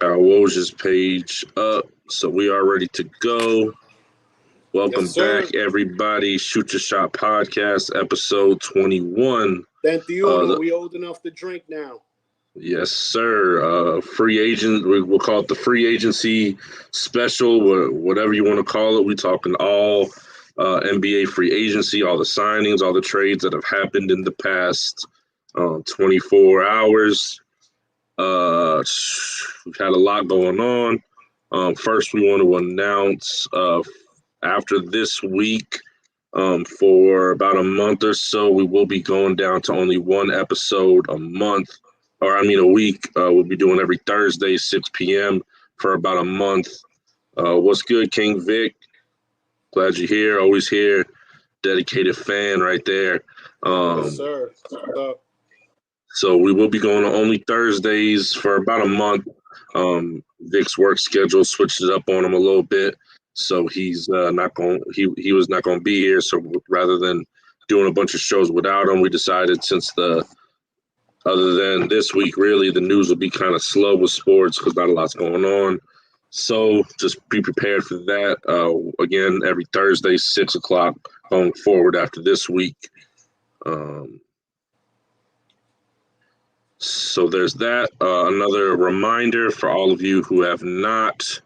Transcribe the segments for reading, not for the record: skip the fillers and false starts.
Our Woj's page up, so we are ready to go. Yes, Welcome sir. back, everybody. Shoot Your Shot Podcast, episode 21. 21. We old enough to drink now. Yes, sir. Free agent. We'll call it the free agency special, whatever you want to call it. We talking all NBA free agency, all the signings, all the trades that have happened in the past 24 hours. We've had a lot going on. First, we want to announce after this week, for about a month or so, we will be going down to only one episode a month, a week. We'll be doing every Thursday, 6 p.m. for about a month. What's good, King Vic? Glad you're here. Always here. Dedicated fan right there. Yes, sir. What's up? So we will be going on only Thursdays for about a month. Vic's work schedule switched it up on him a little bit, so he's not going. He was not going to be here. So rather than doing a bunch of shows without him, we decided other than this week, really the news will be kind of slow with sports because not a lot's going on. So just be prepared for that. Again, every Thursday, 6 o'clock going forward after this week. So there's that. Another reminder for all of you who have not,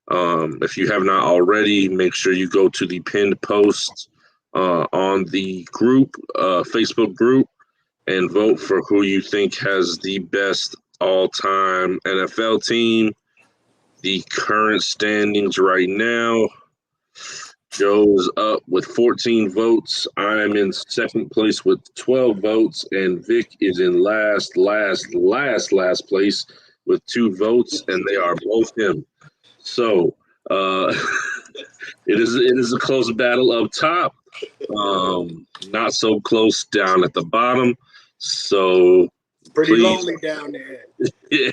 if you have not already, make sure you go to the pinned post on the group, Facebook group, and vote for who you think has the best all-time NFL team. The current standings right now, Joe's up with 14 votes. I'm in second place with 12 votes, and Vic is in last place with 2 votes, and they are both him. So it is a close battle up top, not so close down at the bottom. So Pretty lonely down there. Yeah,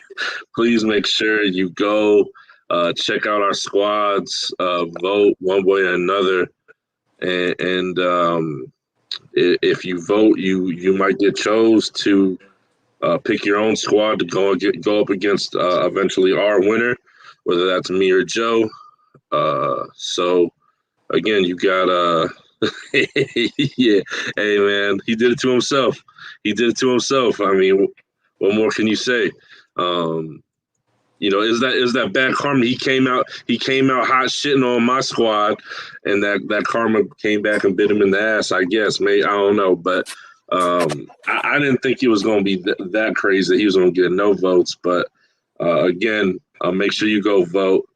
please make sure you go. Check out our squads, vote one way or another, and if you vote, you might get chose to pick your own squad to go up against eventually our winner, whether that's me or Joe. So again, you got yeah, hey man, he did it to himself. I mean, what more can you say? Is that bad karma? He came out hot shitting on my squad, and that karma came back and bit him in the ass. I guess, I don't know, but I didn't think he was going to be that crazy that he was going to get no votes. But again, make sure you go vote.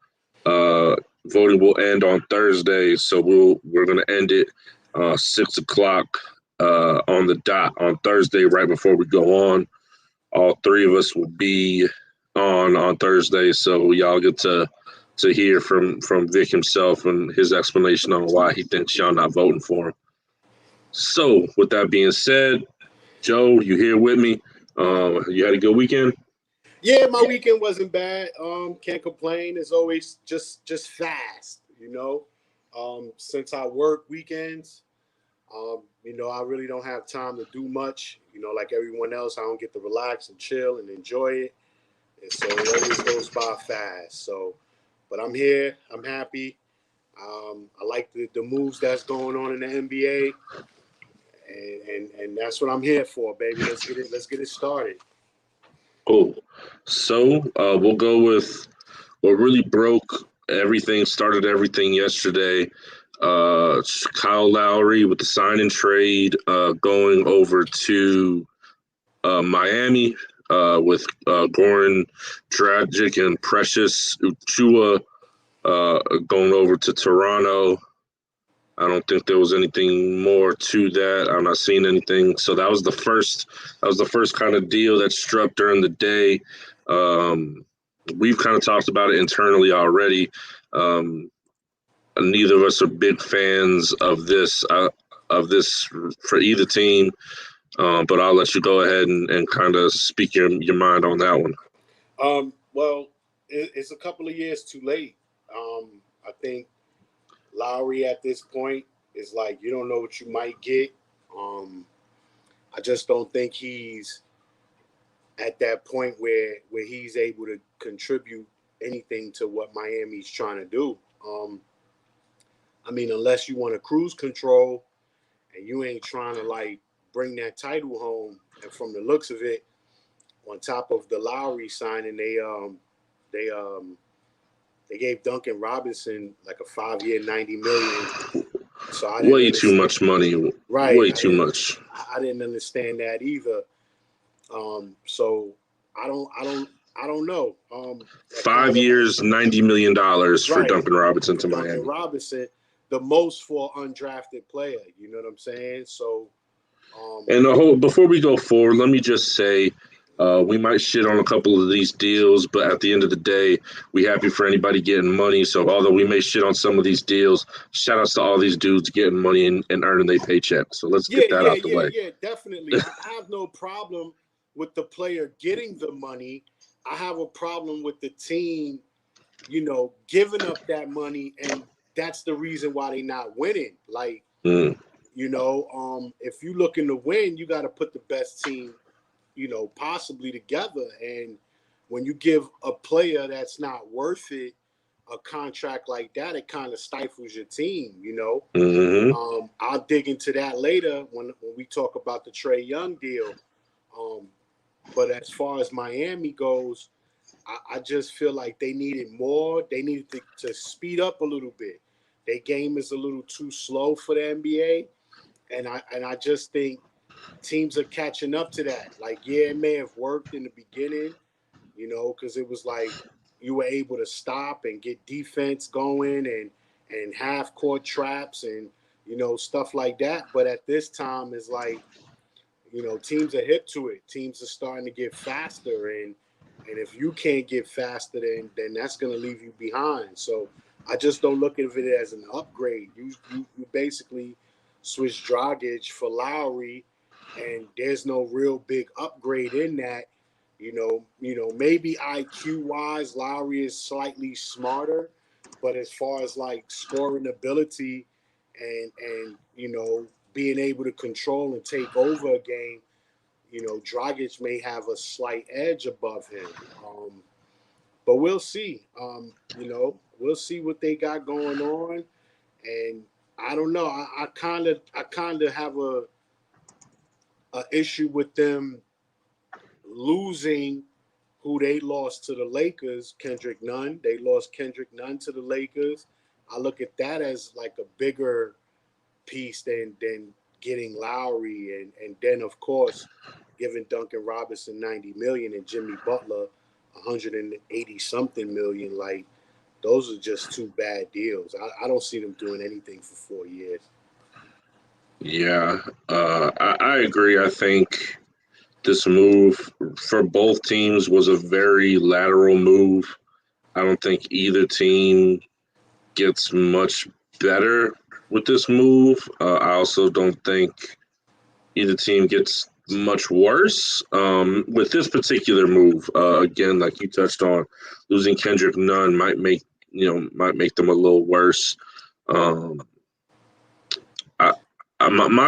Voting will end on Thursday, so we're going to end it 6 o'clock on the dot on Thursday, right before we go on. All 3 of us will be on Thursday, so y'all get to hear from Vic himself and his explanation on why he thinks y'all not voting for him. So with that being said, Joe, you here with me? You had a good weekend? Yeah, my weekend wasn't bad. Can't complain. It's always just fast, since I work weekends, I really don't have time to do much. Like everyone else, I don't get to relax and chill and enjoy it. And so it always goes by fast. So, but I'm here. I'm happy. I like the moves that's going on in the NBA, and that's what I'm here for, baby. Let's get it started. Cool. So we'll go with what really started everything yesterday. Kyle Lowry with the sign and trade going over to Miami with Goran Dragic and Precious Uchua going over to Toronto. I don't think there was anything more to that. I'm not seeing anything. So that was the first kind of deal that struck during the day. We've kind of talked about it internally already. Neither of us are big fans of this for either team. But I'll let you go ahead and kind of speak your mind on that one. Well, it's a couple of years too late. I think Lowry at this point is like, you don't know what you might get. I just don't think he's at that point where he's able to contribute anything to what Miami's trying to do. I mean, unless you want to cruise control and you ain't trying to like bring that title home, and from the looks of it, on top of the Lowry signing, they gave Duncan Robinson like a 5-year, $90 million. So I didn't way too much money. Right, way too much. I didn't understand that either. So I don't know. 5 years, $90 million for Duncan Robinson to Miami. Duncan Robinson, the most for undrafted player. You know what I'm saying? So, and before we go forward, let me just say, we might shit on a couple of these deals, but at the end of the day, we happy for anybody getting money. So although we may shit on some of these deals, shout outs to all these dudes getting money and earning their paycheck. So let's get that out the way. Yeah, definitely. I have no problem with the player getting the money. I have a problem with the team, giving up that money, and that's the reason why they're not winning. Like, if you looking to win, you got to put the best team, possibly together. And when you give a player that's not worth it a contract like that, it kind of stifles your team, I'll dig into that later when we talk about the Trae Young deal. But as far as Miami goes, I just feel like they needed more. They needed to speed up a little bit. Their game is a little too slow for the NBA. And I just think teams are catching up to that. Like, yeah, it may have worked in the beginning, because it was like you were able to stop and get defense going and half-court traps and, stuff like that. But at this time, it's like, teams are hip to it. Teams are starting to get faster, and if you can't get faster, then that's going to leave you behind. So I just don't look at it as an upgrade. You basically switch Dragic for Lowry, and there's no real big upgrade in that. Maybe IQ wise, Lowry is slightly smarter, but as far as like scoring ability and being able to control and take over a game, Dragic may have a slight edge above him. But we'll see. We'll see what they got going on. And I don't know. I kind of have a issue with them losing who they lost to the Lakers, Kendrick Nunn. They lost Kendrick Nunn to the Lakers. I look at that as like a bigger piece than getting Lowry and then of course giving Duncan Robinson $90 million and Jimmy Butler $180 something million. Like, those are just two bad deals. I don't see them doing anything for 4 years. Yeah, I agree. I think this move for both teams was a very lateral move. I don't think either team gets much better with this move. I also don't think either team gets much worse with this particular move. Again, like you touched on, losing Kendrick Nunn might make them a little worse. My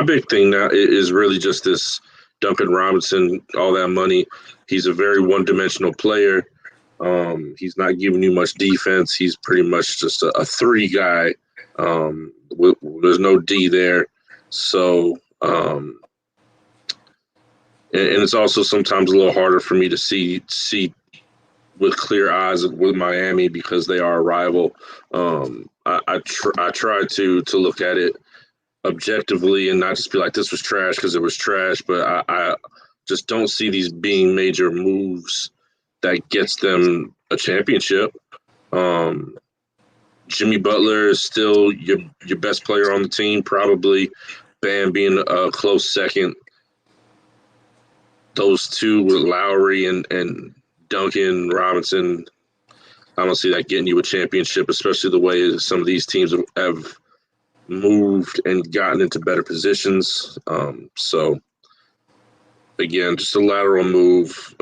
big thing now is really just this Duncan Robinson, all that money. He's a very one-dimensional player. He's not giving you much defense. He's pretty much just a three guy. There's no D there. So, and it's also sometimes a little harder for me to see with clear eyes with Miami because they are a rival. I try to look at it objectively and not just be like, this was trash because it was trash, but I just don't see these being major moves that gets them a championship. Jimmy Butler is still your best player on the team, probably. Bam being a close second. Those two with Lowry and Duncan Robinson, I don't see that getting you a championship, especially the way some of these teams have moved and gotten into better positions. So again, just a lateral move,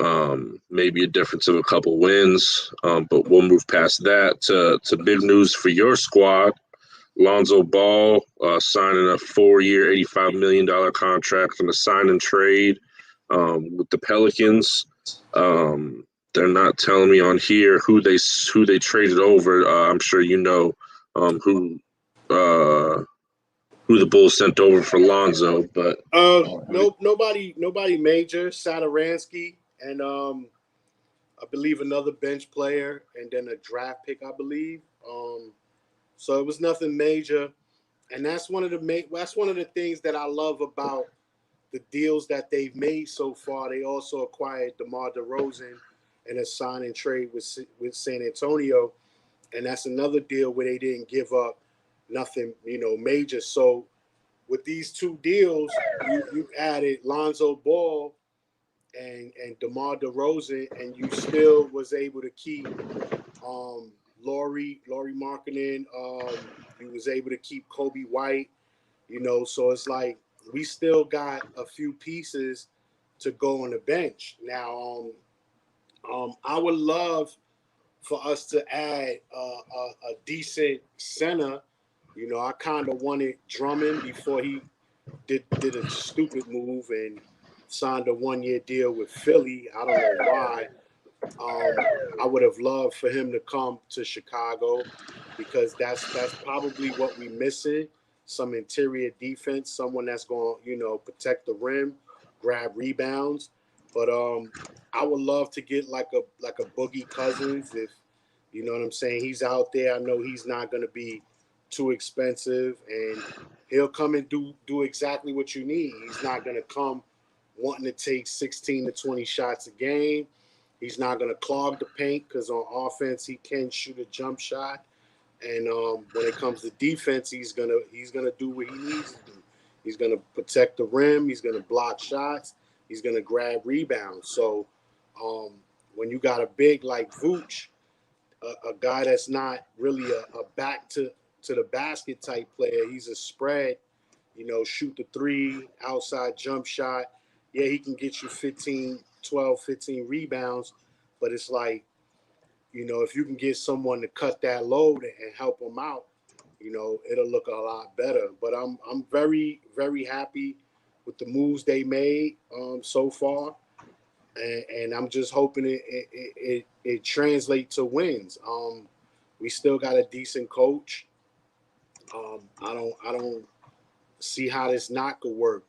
maybe a difference of a couple wins, but we'll move past that to big news for your squad. Lonzo Ball signing a 4-year, $85 million contract from a sign and trade with the Pelicans. They're not telling me on here who they traded over. I'm sure you know who the Bulls sent over for Lonzo, but nope, nobody major. Sadaransky and I believe another bench player, and then a draft pick, I believe. So it was nothing major, and that's one of the things that I love about the deals that they've made so far. They also acquired DeMar DeRozan in a sign and trade with San Antonio, and that's another deal where they didn't give up nothing, major. So with these two deals, you added Lonzo Ball and DeMar DeRozan, and you still was able to keep Laurie Markkinen. You was able to keep Kobe White. So it's like we still got a few pieces to go on the bench. Now, I would love for us to add a decent center. I kind of wanted Drummond before he did a stupid move and signed a 1-year deal with Philly. I don't know why. I would have loved for him to come to Chicago because that's probably what we're missing. Some interior defense, someone that's going to protect the rim, grab rebounds. But I would love to get like a Boogie Cousins, if you know what I'm saying. He's out there. I know he's not going to be too expensive, and he'll come and do exactly what you need. He's not going to come wanting to take 16 to 20 shots a game. He's not going to clog the paint because on offense he can shoot a jump shot, and when it comes to defense, he's gonna do what he needs to do. He's gonna protect the rim. He's gonna block shots. He's gonna grab rebounds. So when you got a big like Vooch, a guy that's not really a back to the basket type player, he's a spread. Shoot the three, outside jump shot. Yeah, he can get you 12, 15 rebounds, but it's like, if you can get someone to cut that load and help them out, it'll look a lot better. But I'm very, very happy with the moves they made so far, and I'm just hoping it translates to wins. We still got a decent coach. I don't see how this not could work.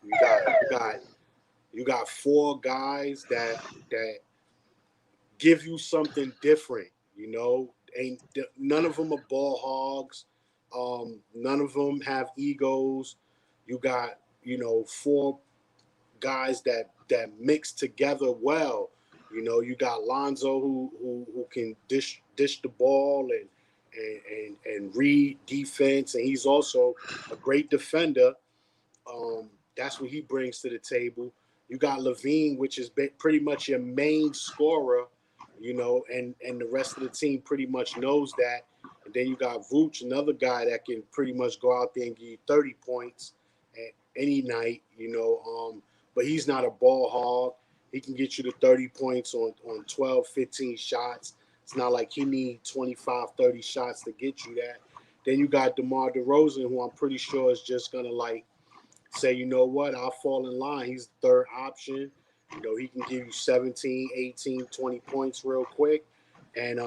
You got four guys that give you something different. Ain't none of them are ball hogs. None of them have egos. You got four guys that mix together well. You got Lonzo who can dish the ball and read defense, and he's also a great defender. That's what he brings to the table. You got Levine, which is pretty much your main scorer, and the rest of the team pretty much knows that. And then you got Vooch, another guy that can pretty much go out there and give you 30 points any night, but he's not a ball hog. He can get you to 30 points on 12, 15 shots. It's not like he needs 25, 30 shots to get you that. Then you got DeMar DeRozan, who I'm pretty sure is just going to say, you know what, I'll fall in line. He's the third option. He can give you 17, 18, 20 points real quick. And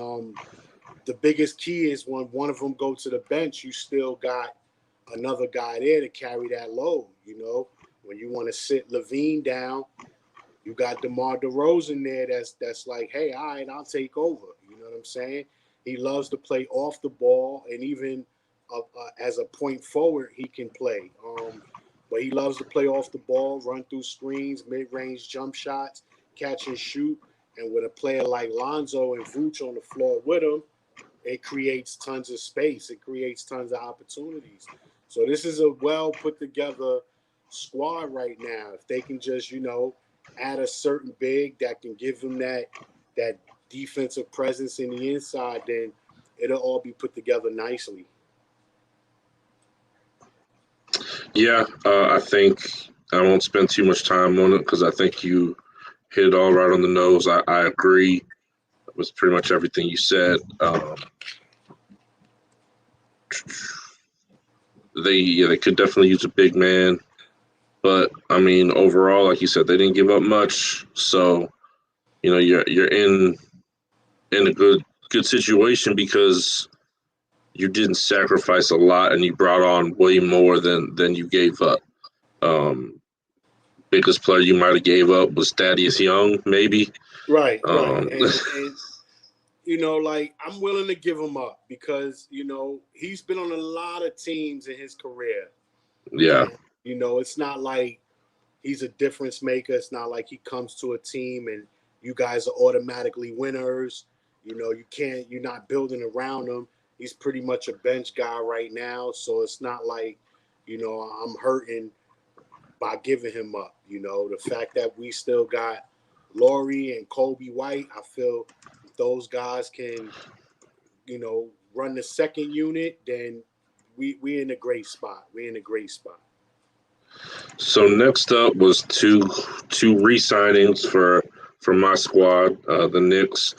the biggest key is when one of them go to the bench, you still got another guy there to carry that load. When you want to sit Levine down, you got DeMar DeRozan there that's like, hey, all right, I'll take over. You know what I'm saying? He loves to play off the ball, and even as a point forward, he can play. But he loves to play off the ball, run through screens, mid-range jump shots, catch and shoot. And with a player like Lonzo and Vooch on the floor with him, it creates tons of space. It creates tons of opportunities. So this is a well put together squad right now. If they can just, add a certain big that can give them that defensive presence in the inside, then it'll all be put together nicely. yeah, I think I won't spend too much time on it because I think you hit it all right on the nose. I agree with pretty much everything you said. They could definitely use a big man, but I mean overall, like you said, they didn't give up much. So you're in a good situation because you didn't sacrifice a lot and you brought on way more than you gave up. Biggest player you might have gave up was Thaddeus Young, maybe. Right. And like I'm willing to give him up because he's been on a lot of teams in his career. Yeah. And, it's not like he's a difference maker. It's not like he comes to a team and you guys are automatically winners. You're not building around him. He's pretty much a bench guy right now. So it's not like, I'm hurting by giving him up. The fact that we still got Laurie and Kobe White, I feel if those guys can, run the second unit, then we in a great spot. We're in a great spot. So next up was two re-signings for my squad, the Knicks.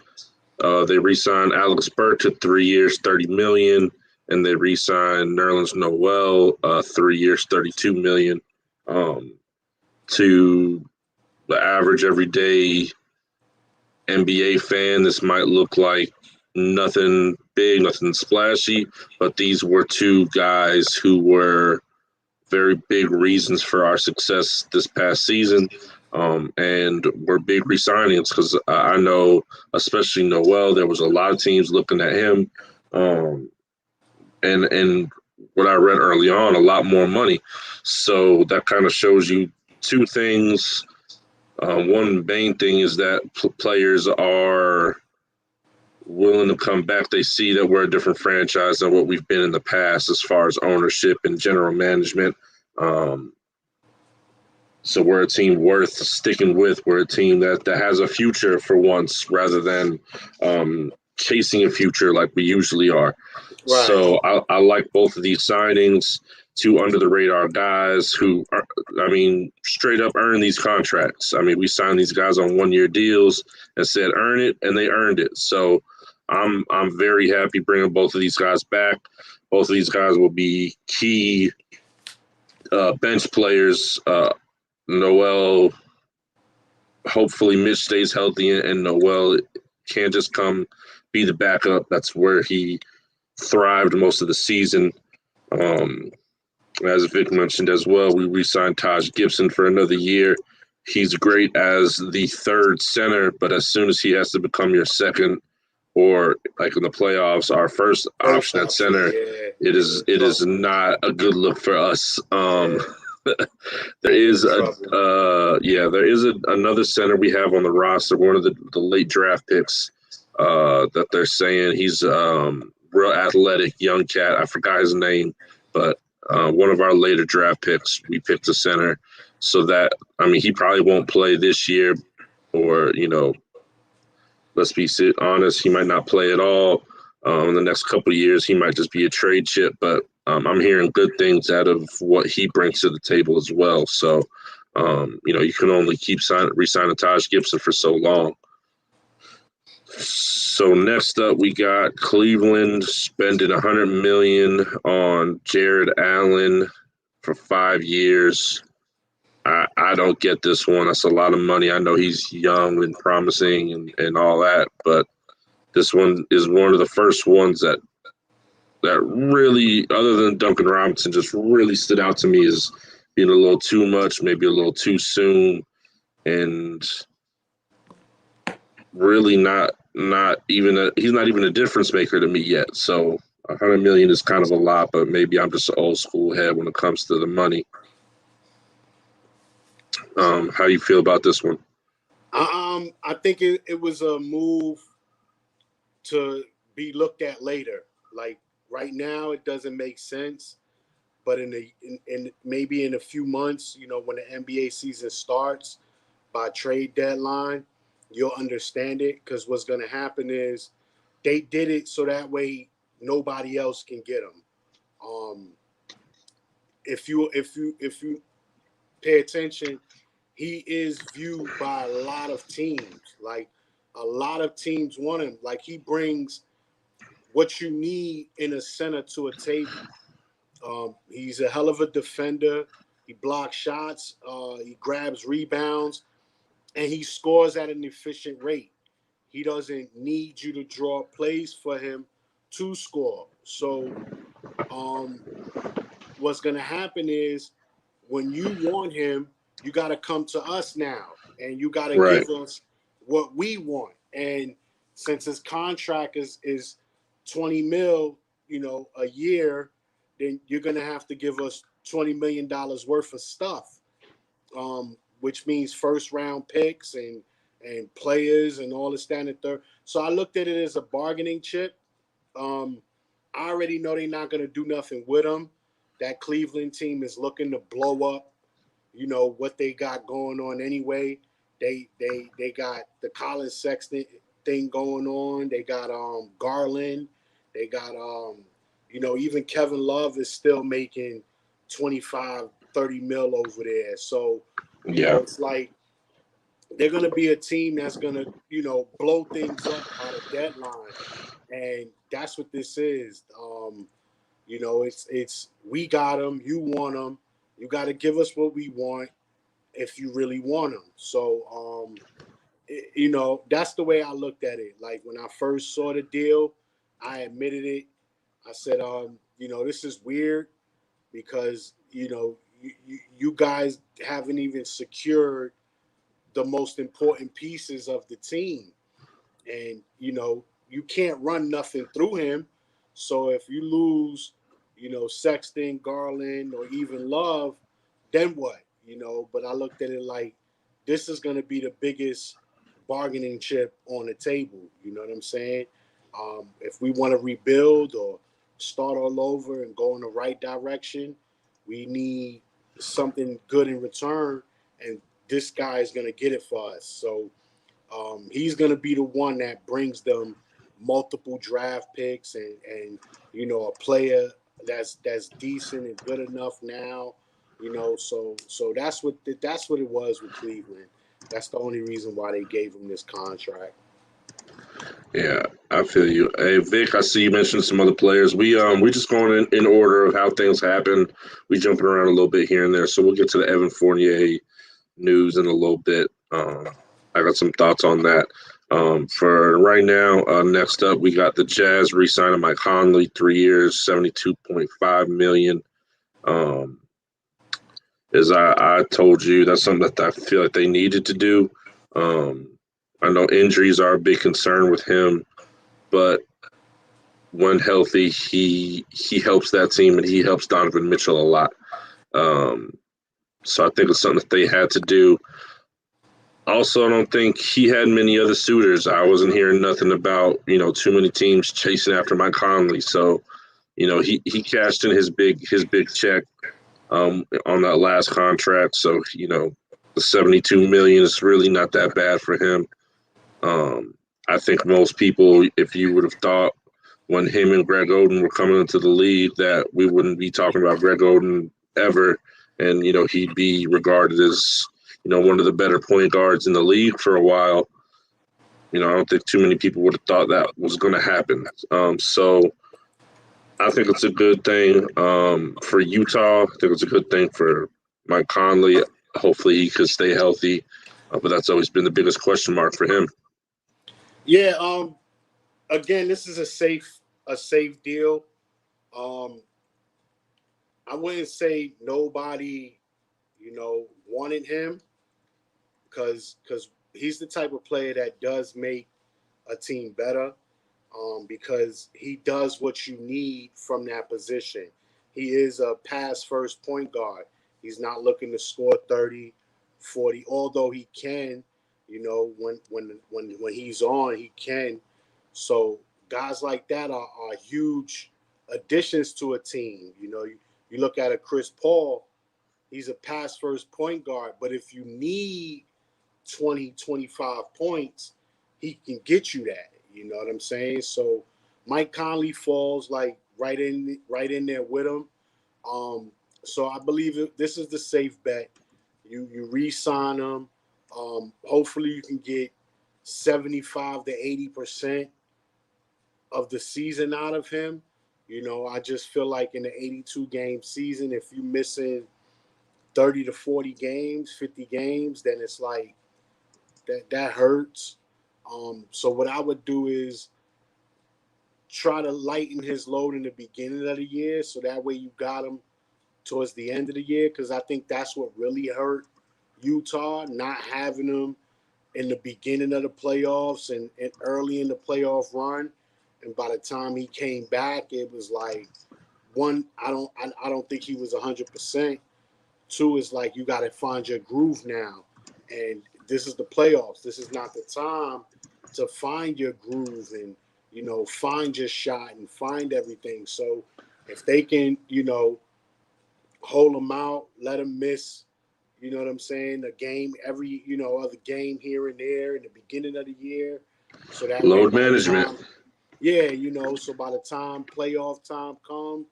They re-signed Alex Burke to 3 years, $30 million, and they re-signed Nerlens Noel, 3 years, $32 million. To the average everyday NBA fan, this might look like nothing big, nothing splashy, but these were two guys who were very big reasons for our success this past season, and were big re-signings because I know, especially Noel, there was a lot of teams looking at him, and what I read early on, a lot more money. So that kind of shows you two things. One main thing is that players are willing to come back. They see that we're a different franchise than what we've been in the past as far as ownership and general management. So we're a team worth sticking with. We're a team that has a future for once rather than chasing a future like we usually are. Right. So I like both of these signings. Two under-the-radar guys who, straight up earn these contracts. We signed these guys on one-year deals and said earn it, and they earned it. So I'm very happy bringing both of these guys back. Both of these guys will be key bench players. Noel, hopefully Mitch stays healthy, and Noel can't just come be the backup. That's where he thrived most of the season. As Vic mentioned as well, we re-signed Taj Gibson for another year. He's great as the third center, but as soon as he has to become your second, or like in the playoffs, our first option at center, it is not a good look for us. There is another center we have on the roster, one of the late draft picks that they're saying he's real athletic young cat. I forgot his name, but one of our later draft picks, we picked a center. So that, he probably won't play this year, or, let's be honest, he might not play at all. In the next couple of years, he might just be a trade chip, but I'm hearing good things out of what he brings to the table as well. So, you can only keep re-signing Taj Gibson for so long. So next up, we got Cleveland spending $100 million on Jared Allen for 5 years. I don't get this one. That's a lot of money. I know he's young and promising and all that, but this one is one of the first ones that really, other than Duncan Robinson, just really stood out to me as being a little too much, maybe a little too soon, and really he's not even a difference maker to me yet. So $100 million is kind of a lot, but maybe I'm just an old school head when it comes to the money. How you feel about this one? I think it was a move to be looked at later. Like right now, it doesn't make sense, but in maybe in a few months, when the NBA season starts, by trade deadline, you'll understand it. Because what's going to happen is they did it so that way nobody else can get them. If you pay attention, he is viewed by a lot of teams. Like a lot of teams want him. Like he brings what you need in a center to a table. He's a hell of a defender. He blocks shots. He grabs rebounds. and he scores at an efficient rate. He doesn't need you to draw plays for him to score. So what's going to happen is when you want him, you got to come to us now, and you got to Right. give us what we want. And since his contract is 20 mil, a year, then you're going to have to give us $20 million worth of stuff, which means first round picks and players and all this, that, and the third. So I looked at it as a bargaining chip. I already know they're not going to do nothing with him. That Cleveland team is looking to blow up, what they got going on anyway. They got the Colin Sexton thing going on. They got Garland. They got even Kevin Love is still making 25, 30 mil over there. So, it's like they're going to be a team that's going to, blow things up by the deadline. And that's what this is. It's we got them. You want them. You got to give us what we want if you really want them. So, that's the way I looked at it. Like when I first saw the deal, I admitted it. I said, this is weird because, you guys haven't even secured the most important pieces of the team. And, you can't run nothing through him. So if you lose, Sexton, Garland, or even Love, then what? But I looked at it like this is going to be the biggest bargaining chip on the table. You know what I'm saying? If we want to rebuild or start all over and go in the right direction, we need something good in return. And this guy is going to get it for us. So he's going to be the one that brings them multiple draft picks and a player that's decent and good enough now, so that's what it was with Cleveland. That's the only reason why they gave him this contract. Yeah, I feel you. Hey, Vic, I see you mentioned some other players. We just going in order of how things happen. We jumping around a little bit here and there, so we'll get to the Evan Fournier news in a little bit. I got some thoughts on that. For right now, next up, we got the Jazz re-signing Mike Conley, 3 years, $72.5 million. As I told you, that's something that I feel like they needed to do. I know injuries are a big concern with him, but when healthy, he helps that team and he helps Donovan Mitchell a lot. So I think it's something that they had to do. Also, I don't think he had many other suitors. I wasn't hearing nothing about, too many teams chasing after Mike Conley. So, he cashed in his big check on that last contract. So, the $72 million is really not that bad for him. I think most people, if you would have thought when him and Greg Oden were coming into the league that we wouldn't be talking about Greg Oden ever, and he'd be regarded as one of the better point guards in the league for a while. I don't think too many people would have thought that was going to happen. So I think it's a good thing for Utah. I think it's a good thing for Mike Conley. Hopefully he could stay healthy, but that's always been the biggest question mark for him. Yeah. Again, this is a safe deal. I wouldn't say nobody, wanted him because he's the type of player that does make a team better. Because he does what you need from that position. He is a pass-first point guard. He's not looking to score 30, 40, although he can, when he's on, he can. So guys like that are huge additions to a team. You look at a Chris Paul, he's a pass-first point guard, but if you need 20, 25 points, he can get you that. You know what I'm saying? So Mike Conley falls like right in there with him. So I believe this is the safe bet. You re-sign him. Hopefully you can get 75 to 80% of the season out of him. I just feel like in the 82 game season, if you're missing 30 to 40 games, 50 games, then it's like that hurts. So what I would do is try to lighten his load in the beginning of the year, so that way you got him towards the end of the year. Because I think that's what really hurt Utah, not having him in the beginning of the playoffs and early in the playoff run. And by the time he came back, it was like, one, I don't think he was 100%. Two is like, you got to find your groove now, and this is the playoffs. This is not the time to find your groove and find your shot and find everything. So if they can hold him out, let him miss, you know what I'm saying, a game every other game here and there in the beginning of the year, so that way Load by the management. time, yeah, so by the time playoff time come,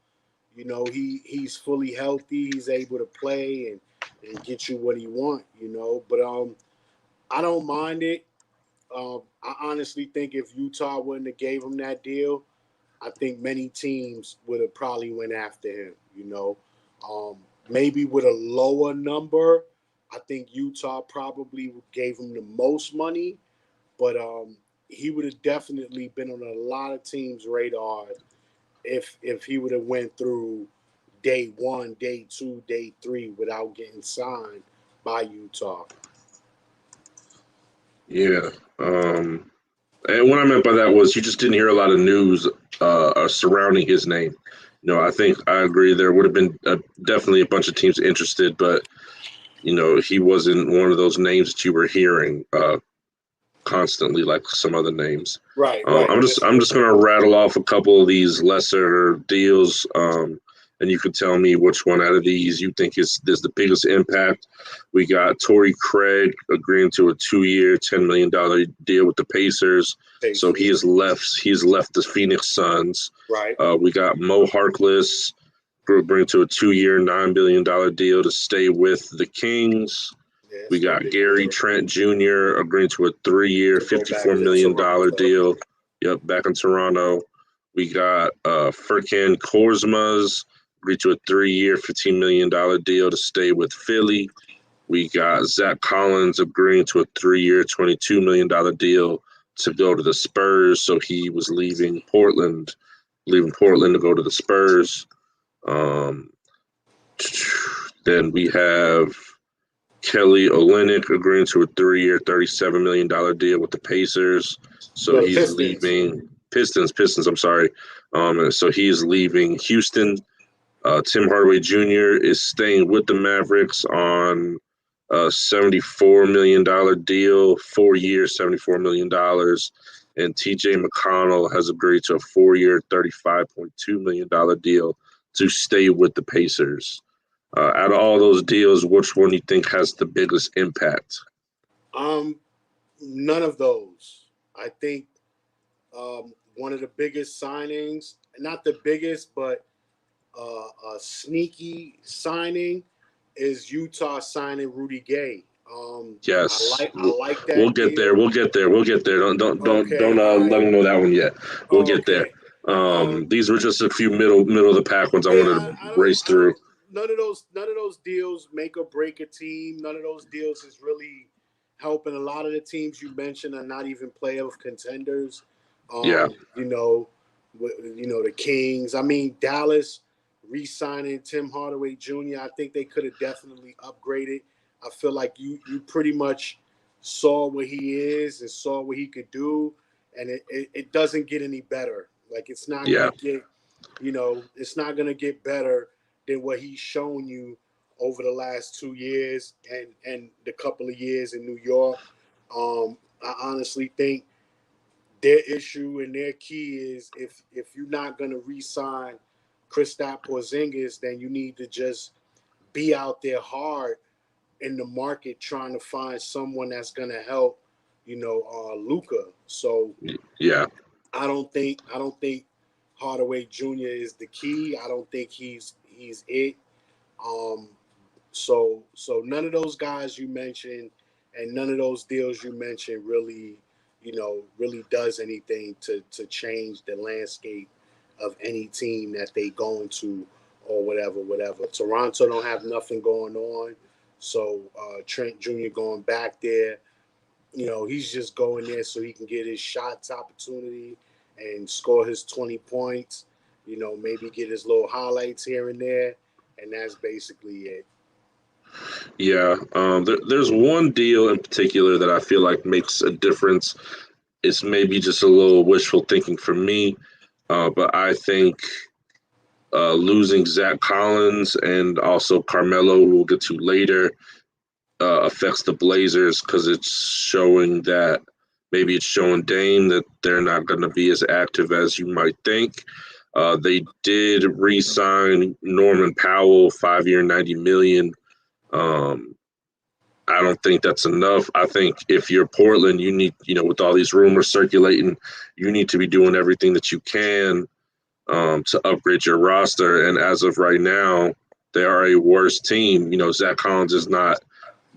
he's fully healthy. He's able to play and get you what he want. But I don't mind it. I honestly think if Utah wouldn't have gave him that deal, I think many teams would have probably went after him. Maybe with a lower number. I think Utah probably gave him the most money, but he would have definitely been on a lot of teams' radar if he would have went through day one, day two, day three without getting signed by Utah. Yeah. And what I meant by that was you just didn't hear a lot of news surrounding his name. I think I agree there would have been definitely a bunch of teams interested, but he wasn't one of those names that you were hearing constantly like some other names. Right. I'm just gonna rattle off a couple of these lesser deals, and you can tell me which one out of these you think is the biggest impact. We got Torrey Craig agreeing to a 2-year, $10 million deal with the Pacers. So he's left the Phoenix Suns. Right. We got Mo Harkless agreeing to a 2-year, $9 billion deal to stay with the Kings. Yeah, We got Gary Trent Jr. agreeing to a 3-year, $54 million deal. Yep, back in Toronto. We got Furkan Korkmaz agreed to a 3-year, $15 million deal to stay with Philly. We got Zach Collins agreeing to a 3-year, $22 million deal to go to the Spurs. So he was leaving Portland to go to the Spurs. Then we have Kelly Olynyk agreeing to a 3-year, $37 million deal with the Pacers. So he's Pistons. leaving Pistons. I'm sorry. So he's leaving Houston. Tim Hardaway Jr. is staying with the Mavericks on a $74 million deal, 4 years, $74 million. And TJ McConnell has agreed to a 4-year, $35.2 million deal to stay with the Pacers. Out of all those deals, which one do you think has the biggest impact? None of those. I think one of the biggest signings, not the biggest, but a sneaky signing, is Utah signing Rudy Gay. Yes, I like that. We'll get there. Don't let them know that one yet. We'll get there. These were just a few middle of the pack ones I wanted to race through. None of those deals make or break a team. None of those deals is really helping. A lot of the teams you mentioned are not even playoff contenders. The Kings. I mean, Dallas re-signing Tim Hardaway Jr. I think they could have definitely upgraded. I feel like you pretty much saw what he is and saw what he could do, and it doesn't get any better. Like, it's not gonna get, it's not gonna get better than what he's shown you over the last 2 years and the couple of years in New York. I honestly think their issue and their key is if you're not gonna re-sign Kristaps Porzingis, then you need to just be out there hard in the market trying to find someone that's gonna help, Luka. So yeah, I don't think Hardaway Jr. is the key. I don't think he's it. So none of those guys you mentioned and none of those deals you mentioned really does anything to change the landscape of any team that they go into or whatever. Toronto don't have nothing going on. So Trent Jr. going back there, he's just going there so he can get his shots opportunity and score his 20 points. Maybe get his little highlights here and there, and that's basically it. Yeah, there's one deal in particular that I feel like makes a difference. It's maybe just a little wishful thinking for me, but I think losing Zach Collins and also Carmelo, who we'll get to later, affects the Blazers because maybe it's showing Dame that they're not going to be as active as you might think. They did re-sign Norman Powell, 5-year, $90 million. I don't think that's enough. I think if you're Portland, you need, with all these rumors circulating, you need to be doing everything that you can to upgrade your roster. And as of right now, they are a worse team. Zach Collins is not,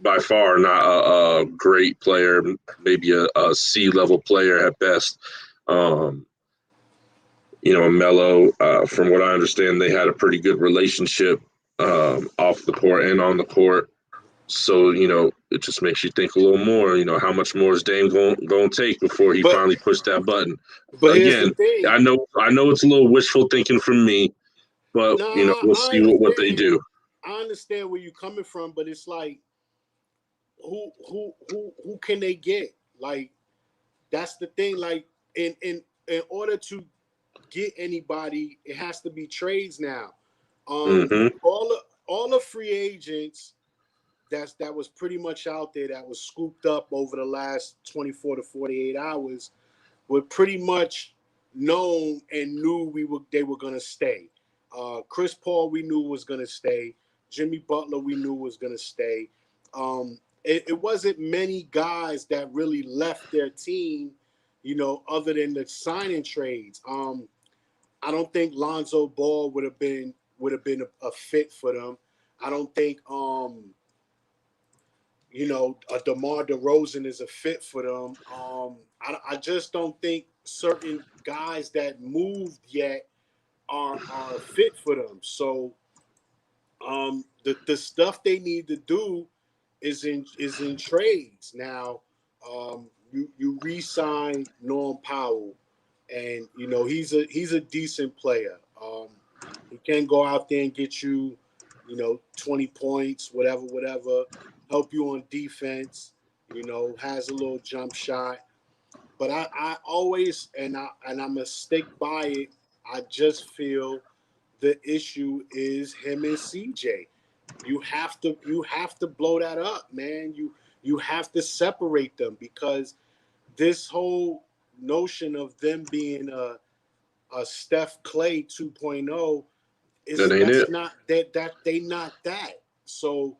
by far, not a great player, maybe a C-level player at best. Melo, from what I understand, they had a pretty good relationship off the court and on the court. So, it just makes you think a little more, how much more is Dame going to take before he finally pushed that button? But here's Again, the thing. I know it's a little wishful thinking from me, but, we'll see what they do. I understand where you're coming from, but it's like, who can they get? Like, that's the thing. Like, in order to get anybody, it has to be trades now. All the free agents that was pretty much out there that was scooped up over the last 24 to 48 hours were pretty much known and knew they were going to stay. Chris Paul we knew was going to stay. Jimmy Butler we knew was going to stay. It wasn't many guys that really left their team, other than the signing trades. I don't think Lonzo Ball would have been a fit for them. I don't think a DeMar DeRozan is a fit for them. I just don't think certain guys that moved yet are fit for them. So the stuff they need to do is in trades. Now you re-sign Norm Powell, and he's a decent player. He can go out there and get you 20 points, whatever, help you on defense, has a little jump shot. But I always, and I'm gonna stick by it, I just feel the issue is him and CJ. You have to blow that up, man. You have to separate them, because this whole notion of them being a Steph Clay 2.0 they not that. So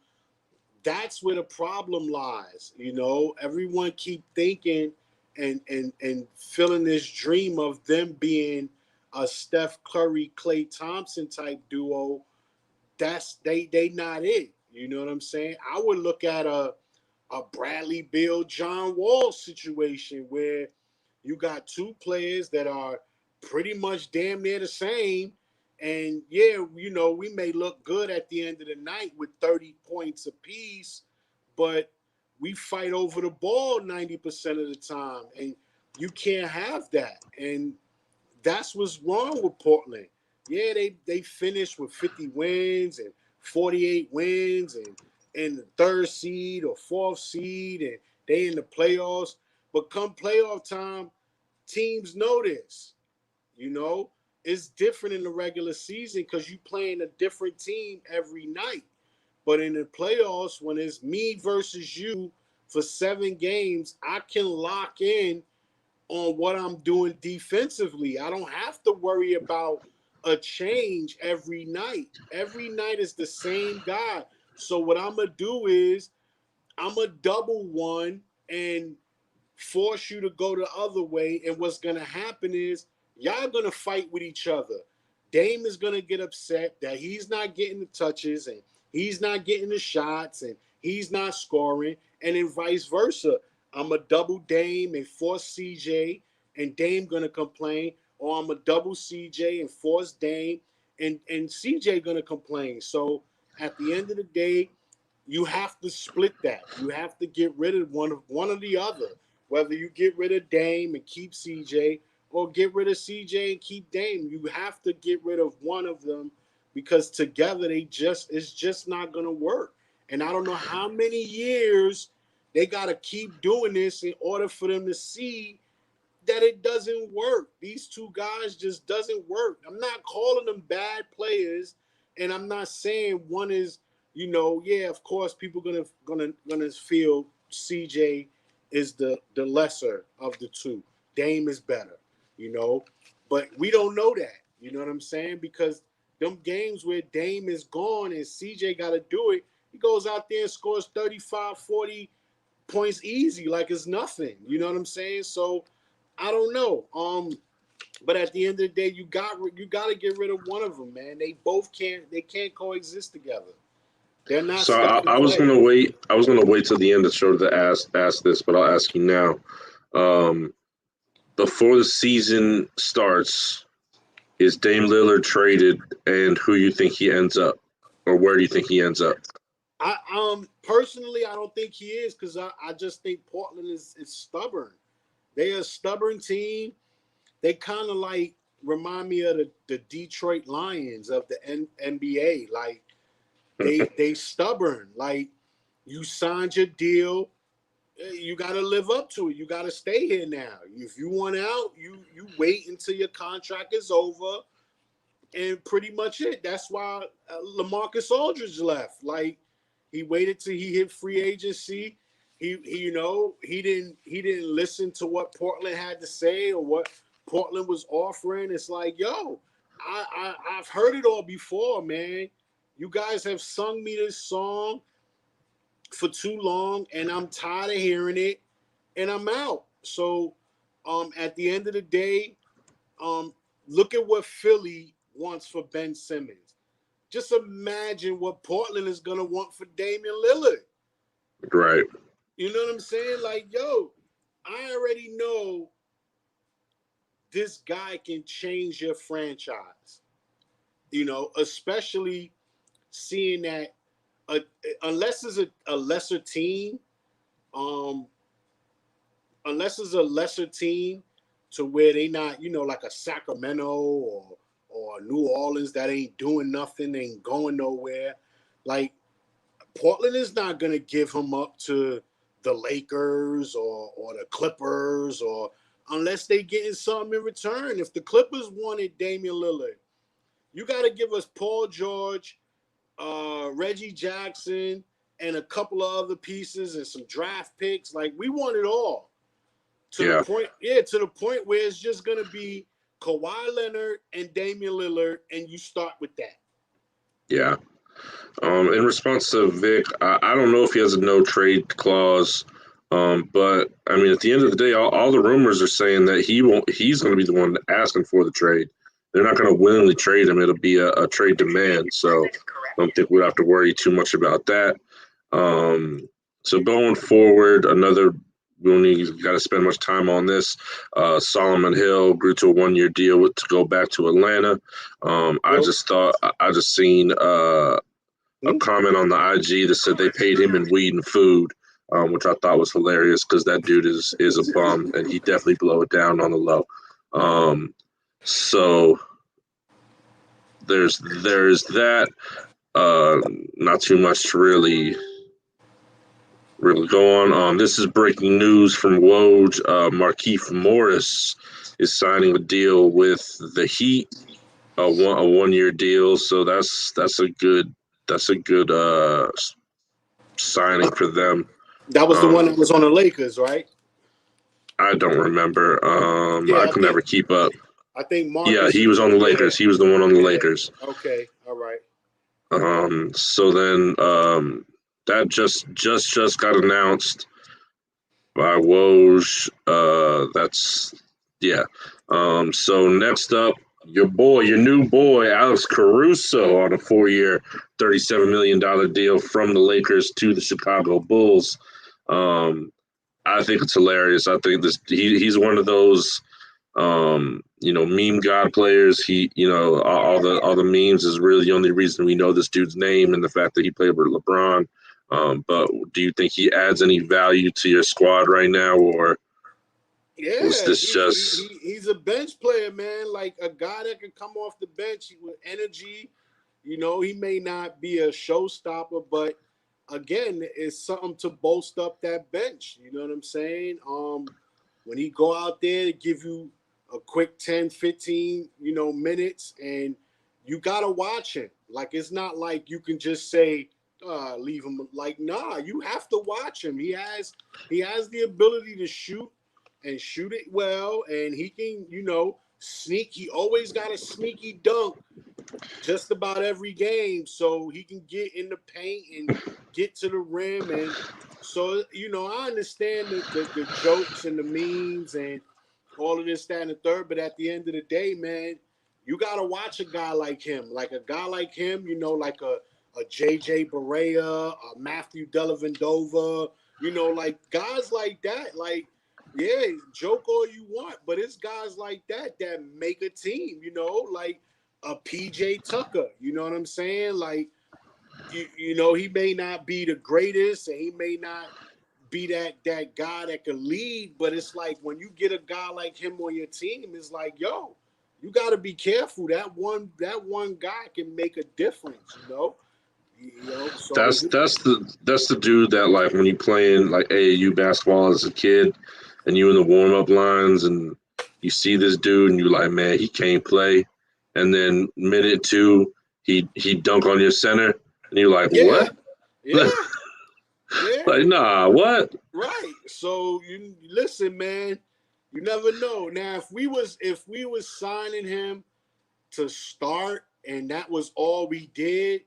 that's where the problem lies. Everyone keep thinking and feeling this dream of them being a Steph Curry, Klay Thompson type duo. That's they not it. You know what I'm saying? I would look at a Bradley Beal, John Wall situation where you got two players that are pretty much damn near the same. And yeah, we may look good at the end of the night with 30 points apiece, but we fight over the ball 90% of the time. And you can't have that. And that's what's wrong with Portland. Yeah, they finished with 50 wins and 48 wins and the third seed or fourth seed, and they in the playoffs. But come playoff time, teams know this. It's different in the regular season because you playing a different team every night. But in the playoffs, when it's me versus you for 7 games, I can lock in on what I'm doing defensively. I don't have to worry about a change every night. Every night is the same guy. So what I'm going to do is I'm going to double one and force you to go the other way. And what's going to happen is y'all going to fight with each other. Dame is going to get upset that he's not getting the touches and he's not getting the shots and he's not scoring, and then vice versa. I'm a double Dame and force CJ, and Dame going to complain, or I'm a double CJ and force Dame, and CJ going to complain. So at the end of the day, you have to split that. You have to get rid of one or the other. Whether you get rid of Dame and keep CJ, or get rid of CJ and keep Dame, you have to get rid of one of them because together it's just not gonna work. And I don't know how many years they gotta keep doing this in order for them to see that it doesn't work. These two guys just doesn't work. I'm not calling them bad players, and I'm not saying one is, yeah, of course people gonna feel CJ is the lesser of the two. Dame is better, but we don't know that. You know what I'm saying? Because them games where Dame is gone and CJ got to do it, he goes out there and scores 35, 40 points easy like it's nothing. You know what I'm saying? So I don't know. But at the end of the day, you got to get rid of one of them, man. They can't coexist together. They're not. So I was gonna wait. I was gonna wait till the end to sort of ask this, but I'll ask you now. Before the season starts, is Dame Lillard traded, and who you think he ends up, or where do you think he ends up? I personally, I don't think he is because I just think Portland is stubborn. They're a stubborn team. They kind of like remind me of the Detroit Lions of the NBA. Like they stubborn. Like you signed your deal, you got to live up to it. You got to stay here now. If you want out, you wait until your contract is over, and pretty much it. That's why LaMarcus Aldridge left. Like he waited till he hit free agency. He didn't listen to what Portland had to say or what Portland was offering. It's like, yo, I've heard it all before, man. You guys have sung me this song for too long, and I'm tired of hearing it, and I'm out. So, at the end of the day, look at what Philly wants for Ben Simmons. Just imagine what Portland is gonna want for Damian Lillard. Right. You know what I'm saying? Like, yo, I already know this guy can change your franchise. Especially seeing that unless it's a lesser team, unless it's a lesser team to where they not, like a Sacramento or New Orleans that ain't doing nothing, ain't going nowhere. Like Portland is not gonna give him up to the Lakers or the Clippers or unless they getting something in return. If the Clippers wanted Damian Lillard, you got to give us Paul George, Reggie Jackson, and a couple of other pieces and some draft picks. Like we want it all. To the point where it's just gonna be Kawhi Leonard and Damian Lillard, and you start with that. Yeah. In response to Vic, I don't know if he has a no trade clause, but I mean, at the end of the day, all the rumors are saying that he's going to be the one asking for the trade. They're not going to willingly trade him. It'll be a trade demand. So I don't think we'll have to worry too much about that. So going forward, we don't need got to spend much time on this. Solomon Hill grew to a 1-year deal to go back to Atlanta. I just seen a comment on the IG that said they paid him in weed and food, which I thought was hilarious because that dude is a bum and he definitely blow it down on the low. So there's that. Not too much to really go on. This is breaking news from Woj. Markieff Morris is signing a deal with the Heat, a 1-year deal. So that's a good signing for them. That was the one that was on the Lakers, right? I don't remember. I can never keep up. I think Marcus. Yeah, he was on the Lakers. He was the one on the Lakers. Okay, all right. So then that just got announced by Woj. So next up, your new boy, Alex Caruso, on a 4-year, $37 million deal from the Lakers to the Chicago Bulls. I think it's hilarious. I think he's one of those, meme god players. All the memes is really the only reason we know this dude's name and the fact that he played with LeBron. But do you think he adds any value to your squad right now, or was Yeah, this just? he's a bench player, man. Like a guy that can come off the bench with energy. You know, he may not be a showstopper, but again, it's something to bolster up that bench. You know what I'm saying? When he go out there, give you a quick 10, 15, minutes, and you gotta watch him. Like it's not like you can just say, leave him. Like, nah, you have to watch him. He has the ability to shoot and shoot it well, and he can, sneak. He always got a sneaky dunk just about every game, so he can get in the paint and get to the rim. And so, I understand the jokes and the memes and all of this, that, and the third. But at the end of the day, man, you got to watch a guy like him. Like a guy like him, like a JJ Barea, a Matthew Dellavedova, like guys like that. Like, yeah, joke all you want, but it's guys like that make a team, like a PJ Tucker. You know what I'm saying? Like, he may not be the greatest and he may not be that guy that can lead, but it's like when you get a guy like him on your team, it's like, yo, you got to be careful. That one guy can make a difference, So That's the dude that, like, when you playing like AAU basketball as a kid, and you in the warm up lines, and you see this dude, and you like, man, he can't play, and then minute two, he dunk on your center, and you're like, yeah, what? yeah, yeah. Like, nah, what? Right. So you listen, man. You never know. Now, if we was signing him to start and that was all we did,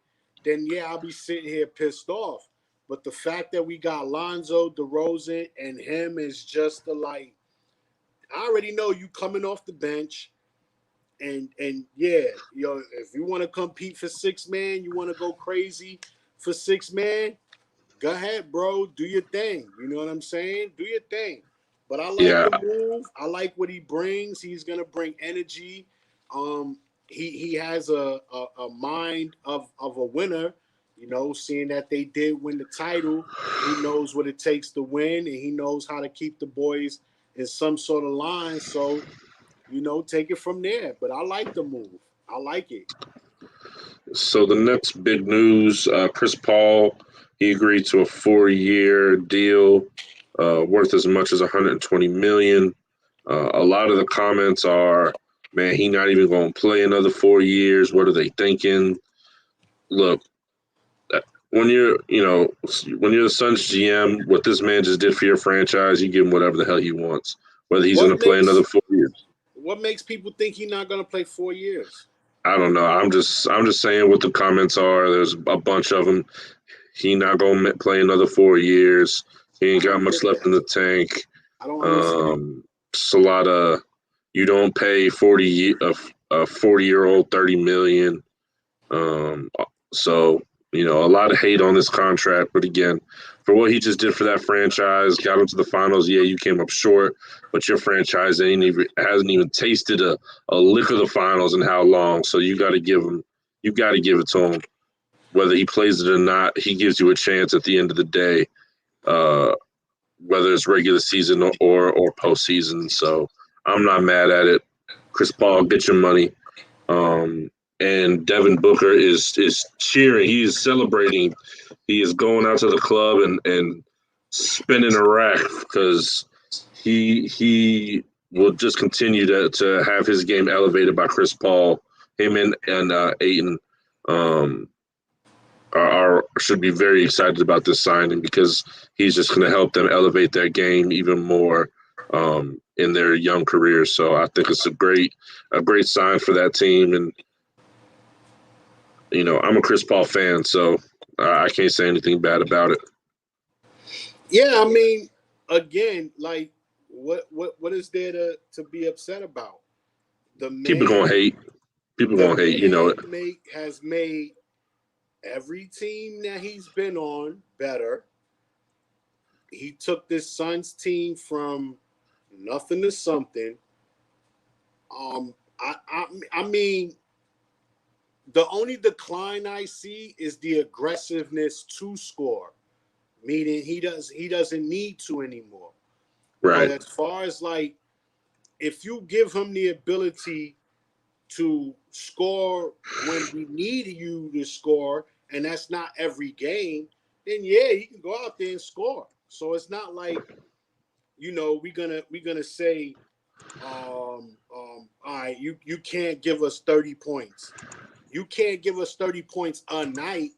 then yeah, I'll be sitting here pissed off. But the fact that we got Lonzo, DeRozan, and him is just like, I already know you coming off the bench, and yeah, if you want to compete for six man, you want to go crazy for six man, go ahead, bro. Do your thing. You know what I'm saying? Do your thing. But I like Yeah, the move. I like what he brings. He's gonna bring energy. He has a mind of a winner. Seeing that they did win the title, he knows what it takes to win, and he knows how to keep the boys in some sort of line. So, take it from there. But I like the move. I like it. so the next big news, Chris Paul, he agreed to a 4-year deal, worth as much as 120 million. A lot of the comments are, man, he not even going to play another 4 years. What are they thinking? Look, when you're the Suns GM, what this man just did for your franchise, you give him whatever the hell he wants, whether he's going What to play another makes 4 years. what makes people think he's not gonna play 4 years? I don't know. I'm just saying what the comments are. There's a bunch of them. He not gonna play another 4 years. He ain't I got don't much get left that. in the tank. I don't understand. It's a lot of, you don't pay 40-year-old 30 million. Um, so a lot of hate on this contract, but again, for what he just did for that franchise, got him to the finals. Yeah, you came up short, but your franchise hasn't even tasted a lick of the finals in how long? So you got to give it to him, whether he plays it or not. He gives you a chance at the end of the day, uh, whether it's regular season or postseason. So I'm not mad at it. Chris Paul, get your money. And Devin Booker is cheering. He is celebrating. He is going out to the club and spinning a rack because he will just continue to have his game elevated by Chris Paul. Him and Ayton um, should be very excited about this signing because he's just going to help them elevate their game even more in their young careers. So I think it's a great sign for that team. And I'm a Chris Paul fan, so I can't say anything bad about it. Yeah, I mean, again, like, what is there to be upset about? The People gonna man, hate. People the gonna hate. You know it. man has made every team that he's been on better. He took this Suns team from nothing to something. I mean, the only decline I see is the aggressiveness to score. meaning he doesn't need to anymore. Right. But as far as like, if you give him the ability to score when we need you to score, and that's not every game, then yeah, he can go out there and score. So it's not like, we're gonna say, all right, you can't give us 30 points. You can't give us 30 points a night,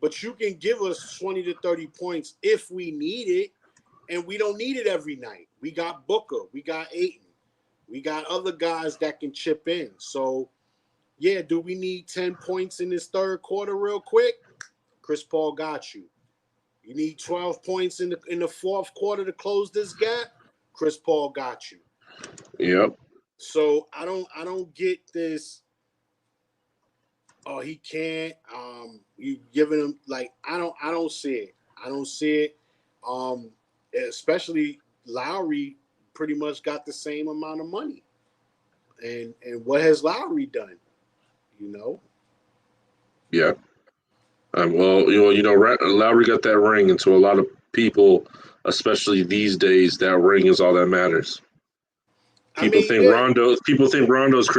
but you can give us 20 to 30 points if we need it, and we don't need it every night. We got Booker, we got Ayton, we got other guys that can chip in. So yeah, do we need 10 points in this third quarter real quick? Chris Paul got you. You need 12 points in the fourth quarter to close this gap? Chris Paul got you. Yep. So I don't get this. Oh, he can't. You giving him, like, I don't see it. I don't see it. Especially Lowry pretty much got the same amount of money. And what has Lowry done? You know? Yeah. Well, Lowry got that ring, and to a lot of people, especially these days, that ring is all that matters. People think Rondo's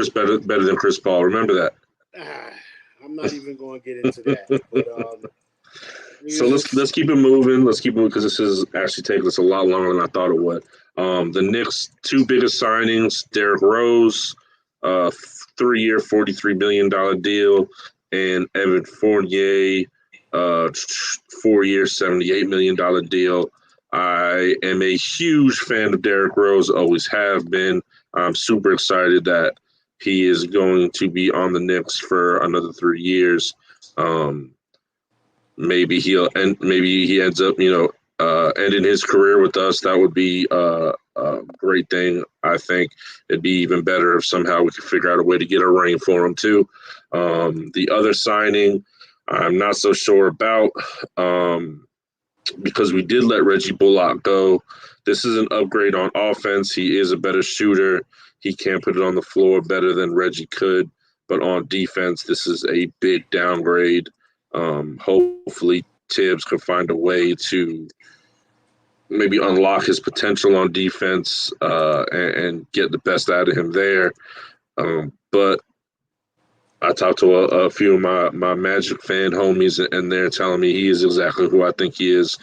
better than Chris Paul. Remember that. I'm not even going to get into that. But so let's keep it moving. Let's keep it moving, because this is actually taking us a lot longer than I thought it would. The Knicks' two biggest signings: Derrick Rose, 3-year, $43 million deal, and Evan Fournier, 4-year, $78 million deal. I am a huge fan of Derrick Rose, always have been. I'm super excited that he is going to be on the Knicks for another 3 years. Maybe he ends up, ending his career with us. That would be a great thing. I think it'd be even better if somehow we could figure out a way to get a ring for him too. The other signing, I'm not so sure about, because we did let Reggie Bullock go. This is an upgrade on offense. He is a better shooter. He can put it on the floor better than Reggie could. But on defense, this is a big downgrade. Hopefully, Tibbs can find a way to maybe unlock his potential on defense, and get the best out of him there. But I talked to a few of my Magic fan homies, and they're telling me he is exactly who I think he is.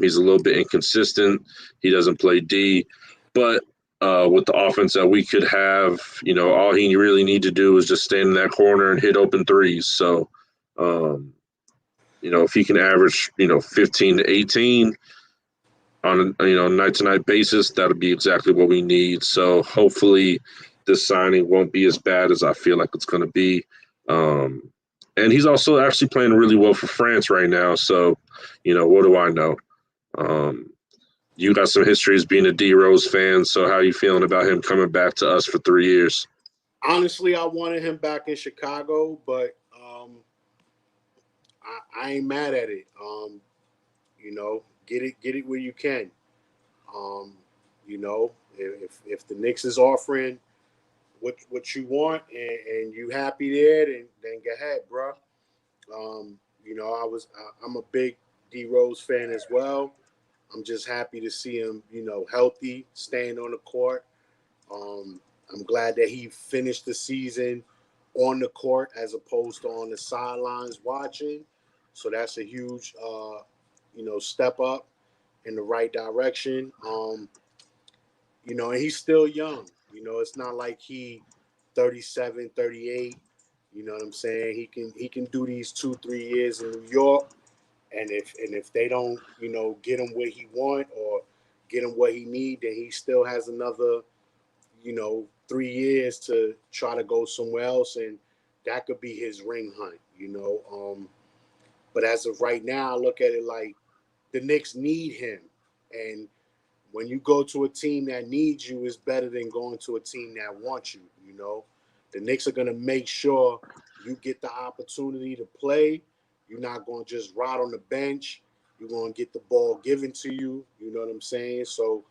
He's a little bit inconsistent. He doesn't play D, but with the offense that we could have, all he really need to do is just stand in that corner and hit open threes. So, if he can average, 15 to 18 on a night-to-night basis, that'll be exactly what we need. So hopefully this signing won't be as bad as I feel like it's going to be. And he's also actually playing really well for France right now. So, what do I know? You got some history as being a D Rose fan. So how are you feeling about him coming back to us for 3 years? Honestly, I wanted him back in Chicago, but I ain't mad at it. Get it where you can. If the Knicks is offering what you want, and you happy there, then go ahead, bro. I'm a big D Rose fan as well. I'm just happy to see him, healthy, staying on the court. I'm glad that he finished the season on the court as opposed to on the sidelines watching. So that's a huge, step up in the right direction. And he's still young. It's not like he 37, 38. You know what I'm saying? He can do these 2-3 years in New York, and if they don't, get him where he want or get him what he need, then he still has another, 3 years to try to go somewhere else, and that could be his ring hunt. But as of right now, I look at it like the Knicks need him, and when you go to a team that needs you, it's better than going to a team that wants you. The Knicks are going to make sure you get the opportunity to play. You're not going to just rot on the bench. You're going to get the ball given to you. You know what I'm saying? So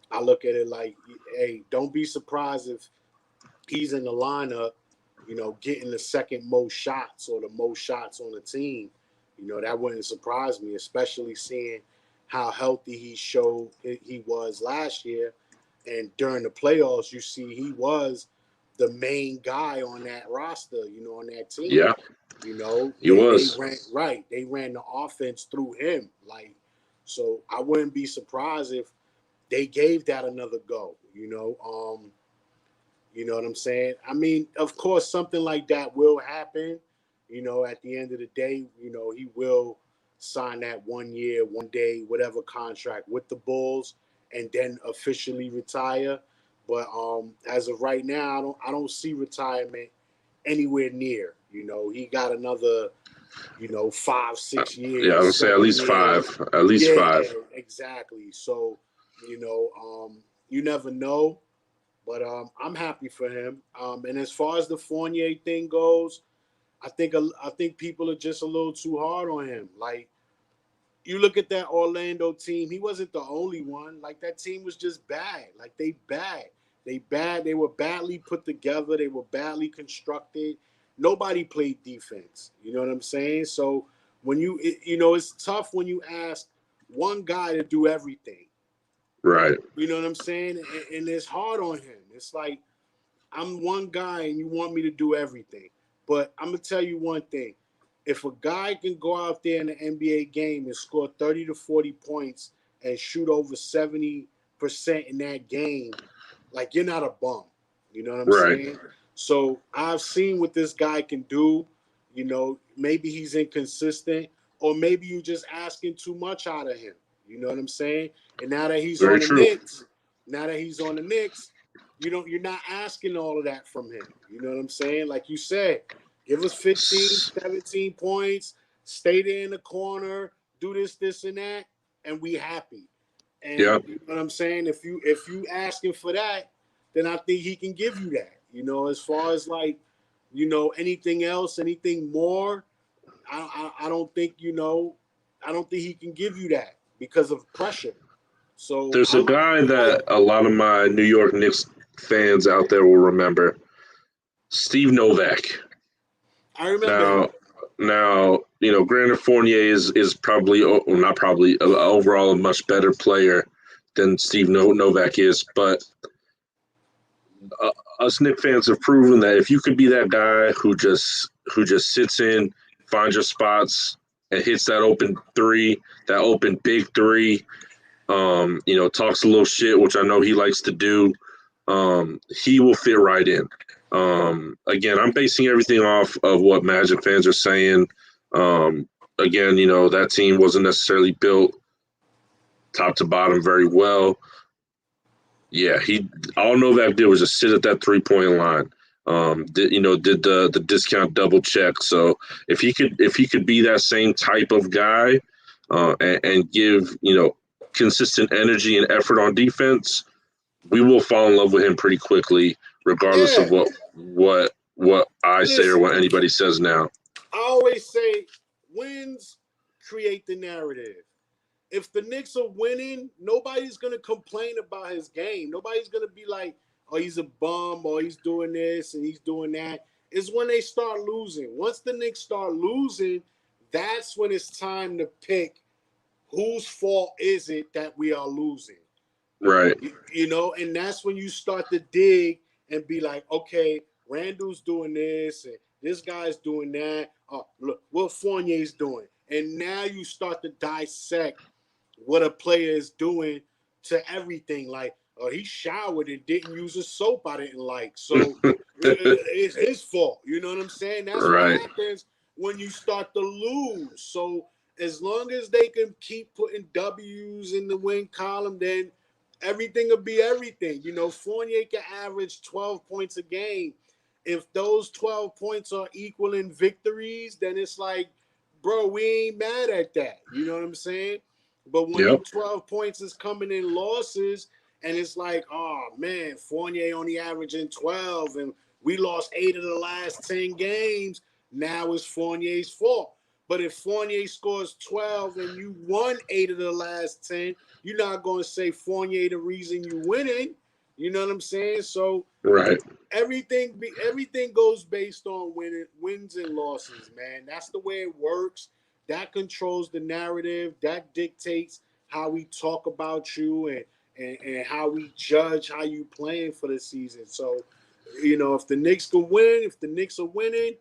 I look at it like, hey, don't be surprised if he's in the lineup, getting the second most shots or the most shots on the team, You know, that wouldn't surprise me, especially seeing how healthy he was last year. And during the playoffs, you see he was the main guy on that roster, you know, on that team. Yeah, You know, he was. they ran the offense through him. Like, so I wouldn't be surprised if they gave that another go, you know what I'm saying? I mean, of course, something like that will happen. You know, at the end of the day, you know, he will sign that 1 year, 1 day, whatever contract with the Bulls and then officially retire. But as of right now, I don't see retirement anywhere near. You know, he got another, 5, 6 years, Yeah, I would say at least 7 years. 5. At least Yeah, 5. exactly. So, you never know. But I'm happy for him. And as far as the Fournier thing goes, I think people are just a little too hard on him. Like, you look at that Orlando team, he wasn't the only one. Like, that team was just bad. Like, they bad. They bad. They were badly put together. They were badly constructed. Nobody played defense. You know what I'm saying? So when it's tough when you ask one guy to do everything. Right. You know what I'm saying? And it's hard on him. It's like, I'm one guy and you want me to do everything. But I'm going to tell you one thing. If a guy can go out there in the NBA game and score 30 to 40 points and shoot over 70% in that game, like, you're not a bum. You know what I'm Right. saying? So I've seen what this guy can do. You know, maybe he's inconsistent, or maybe you're just asking too much out of him. You know what I'm saying? And now that he's Very on the true. Knicks, you're not asking all of that from him. You know what I'm saying? Like you said, give us 15, 17 points, stay there in the corner, do this, and that, and we happy. And Yeah. you know what I'm saying? If you asking for that, then I think he can give you that. You know, as far as like, anything else, anything more, I don't think I don't think he can give you that because of pressure. So There's a guy that a lot of my New York Knicks fans out there will remember, Steve Novak. I remember him. Now, granted, Fournier is probably, well, not probably, overall a much better player than Steve Novak is, but us Knicks fans have proven that if you could be that guy who just sits in, finds your spots, and hits that open three, that open big three, talks a little shit, which I know he likes to do, he will fit right in. Again, I'm basing everything off of what Magic fans are saying. Again, that team wasn't necessarily built top to bottom very well. Yeah, all Novak did was just sit at that 3-point line. Did the discount double check. So if he could be that same type of guy, and give consistent energy and effort on defense, we will fall in love with him pretty quickly, regardless of what I say or Listen, what anybody says now. I always say wins create the narrative. If the Knicks are winning, nobody's going to complain about his game. Nobody's going to be like, oh, he's a bum, or he's doing this and he's doing that. It's when they start losing. Once the Knicks start losing, that's when it's time to pick whose fault is it that we are losing. Right. And that's when you start to dig and be like, okay, Randall's doing this and this guy's doing that. Look what Fournier's doing. And now you start to dissect what a player is doing to everything. Like, he showered and didn't use a soap I didn't like. So it's his fault. You know what I'm saying? That's right. what happens when you start to lose. So as long as they can keep putting W's in the win column, then everything will be everything. Fournier can average 12 points a game. If those 12 points are equaling victories, then it's like, bro, we ain't mad at that. You know what I'm saying? But when them 12 points is coming in losses, and it's like, oh, man, Fournier only averaging 12, and we lost 8 of the last 10 games, now it's Fournier's fault. But if Fournier scores 12 and you won 8 of the last 10, you're not going to say Fournier the reason you winning. You know what I'm saying? So right. Everything goes based on wins and losses, man. That's the way it works. that controls the narrative. That dictates how we talk about you and how we judge how you playing for the season. So, if the Knicks can win, if the Knicks are winning,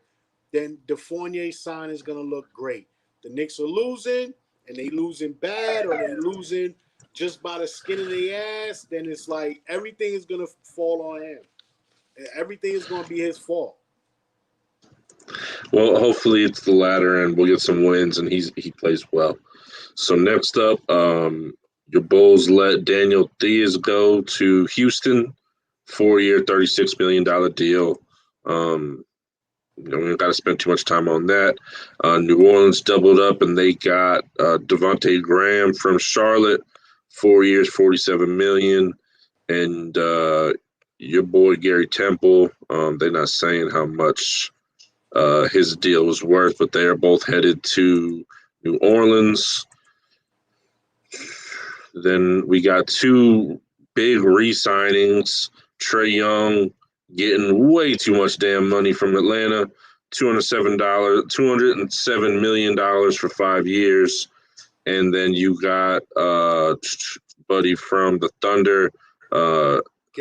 then the Fournier sign is going to look great. The Knicks are losing, and they losing bad, or they losing just by the skin of their ass, then it's like everything is going to fall on him. Everything is going to be his fault. Well, hopefully it's the latter, and we'll get some wins, and he plays well. So next up, your Bulls let Daniel Diaz go to Houston, 4-year, $36 million deal. We don't got to spend too much time on that. New Orleans doubled up, and they got Devontae Graham from Charlotte, 4 years, $47 million, and your boy Gary Temple. They're not saying how much his deal was worth, but they are both headed to New Orleans. Then we got two big re-signings. Trae Young getting way too much damn money from Atlanta, $207 million for 5 years. And then you got buddy from the Thunder,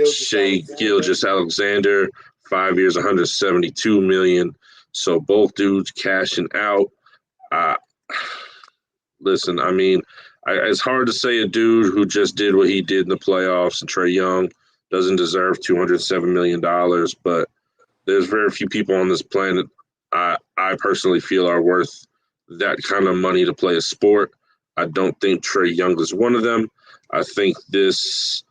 Shai Gilgeous-Alexander, 5 years, $172 million. So both dudes cashing out. Listen, I mean, it's hard to say a dude who just did what he did in the playoffs, and Trae Young doesn't deserve $207 million, but there's very few people on this planet I personally feel are worth that kind of money to play a sport. I don't think Trae Young is one of them. I think this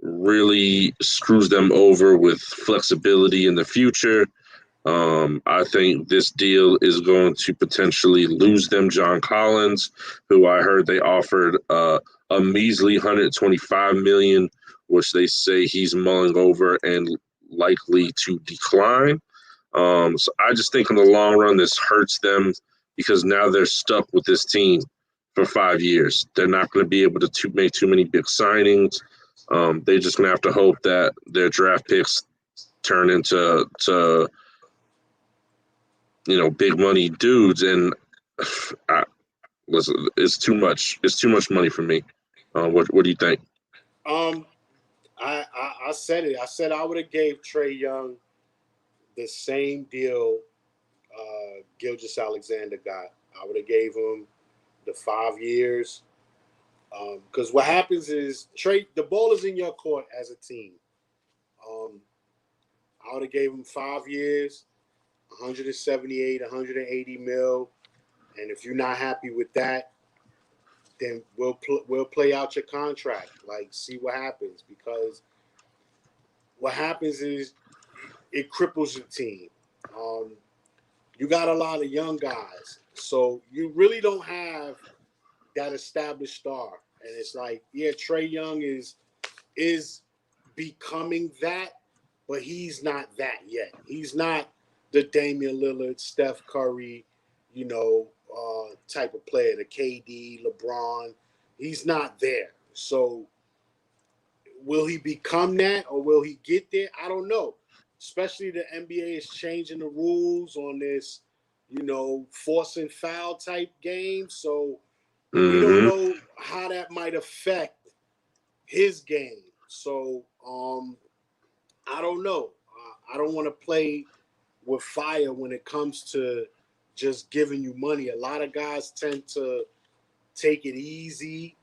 really screws them over with flexibility in the future. I think this deal is going to potentially lose them John Collins, who I heard they offered a measly $125 million, which they say he's mulling over and likely to decline. So I just think in the long run, this hurts them because now they're stuck with this team for 5 years. They're not going to be able to make too many big signings. They're just going to have to hope that their draft picks turn into big money dudes, and listen, it's too much. It's too much money for me. What do you think? I said it. I said I would have gave Trae Young the same deal Gilgeous-Alexander got. I would have gave him the 5 years. Because what happens is the ball is in your court as a team. I would have gave him 5 years, 178, 180 mil, and if you're not happy with that, then we'll play out your contract. Like, see what happens, because what happens is it cripples your team. You got a lot of young guys, so you really don't have that established star. And it's like, yeah, Trae Young is becoming that, but he's not that yet. He's not the Damian Lillard, Steph Curry, type of player, the KD, LeBron. He's not there. So will he become that, or will he get there? I don't know. Especially the NBA is changing the rules on this, force and foul type game. So we don't know how that might affect his game. So I don't know. I don't want to play with fire when it comes to just giving you money. A lot of guys tend to take it easy,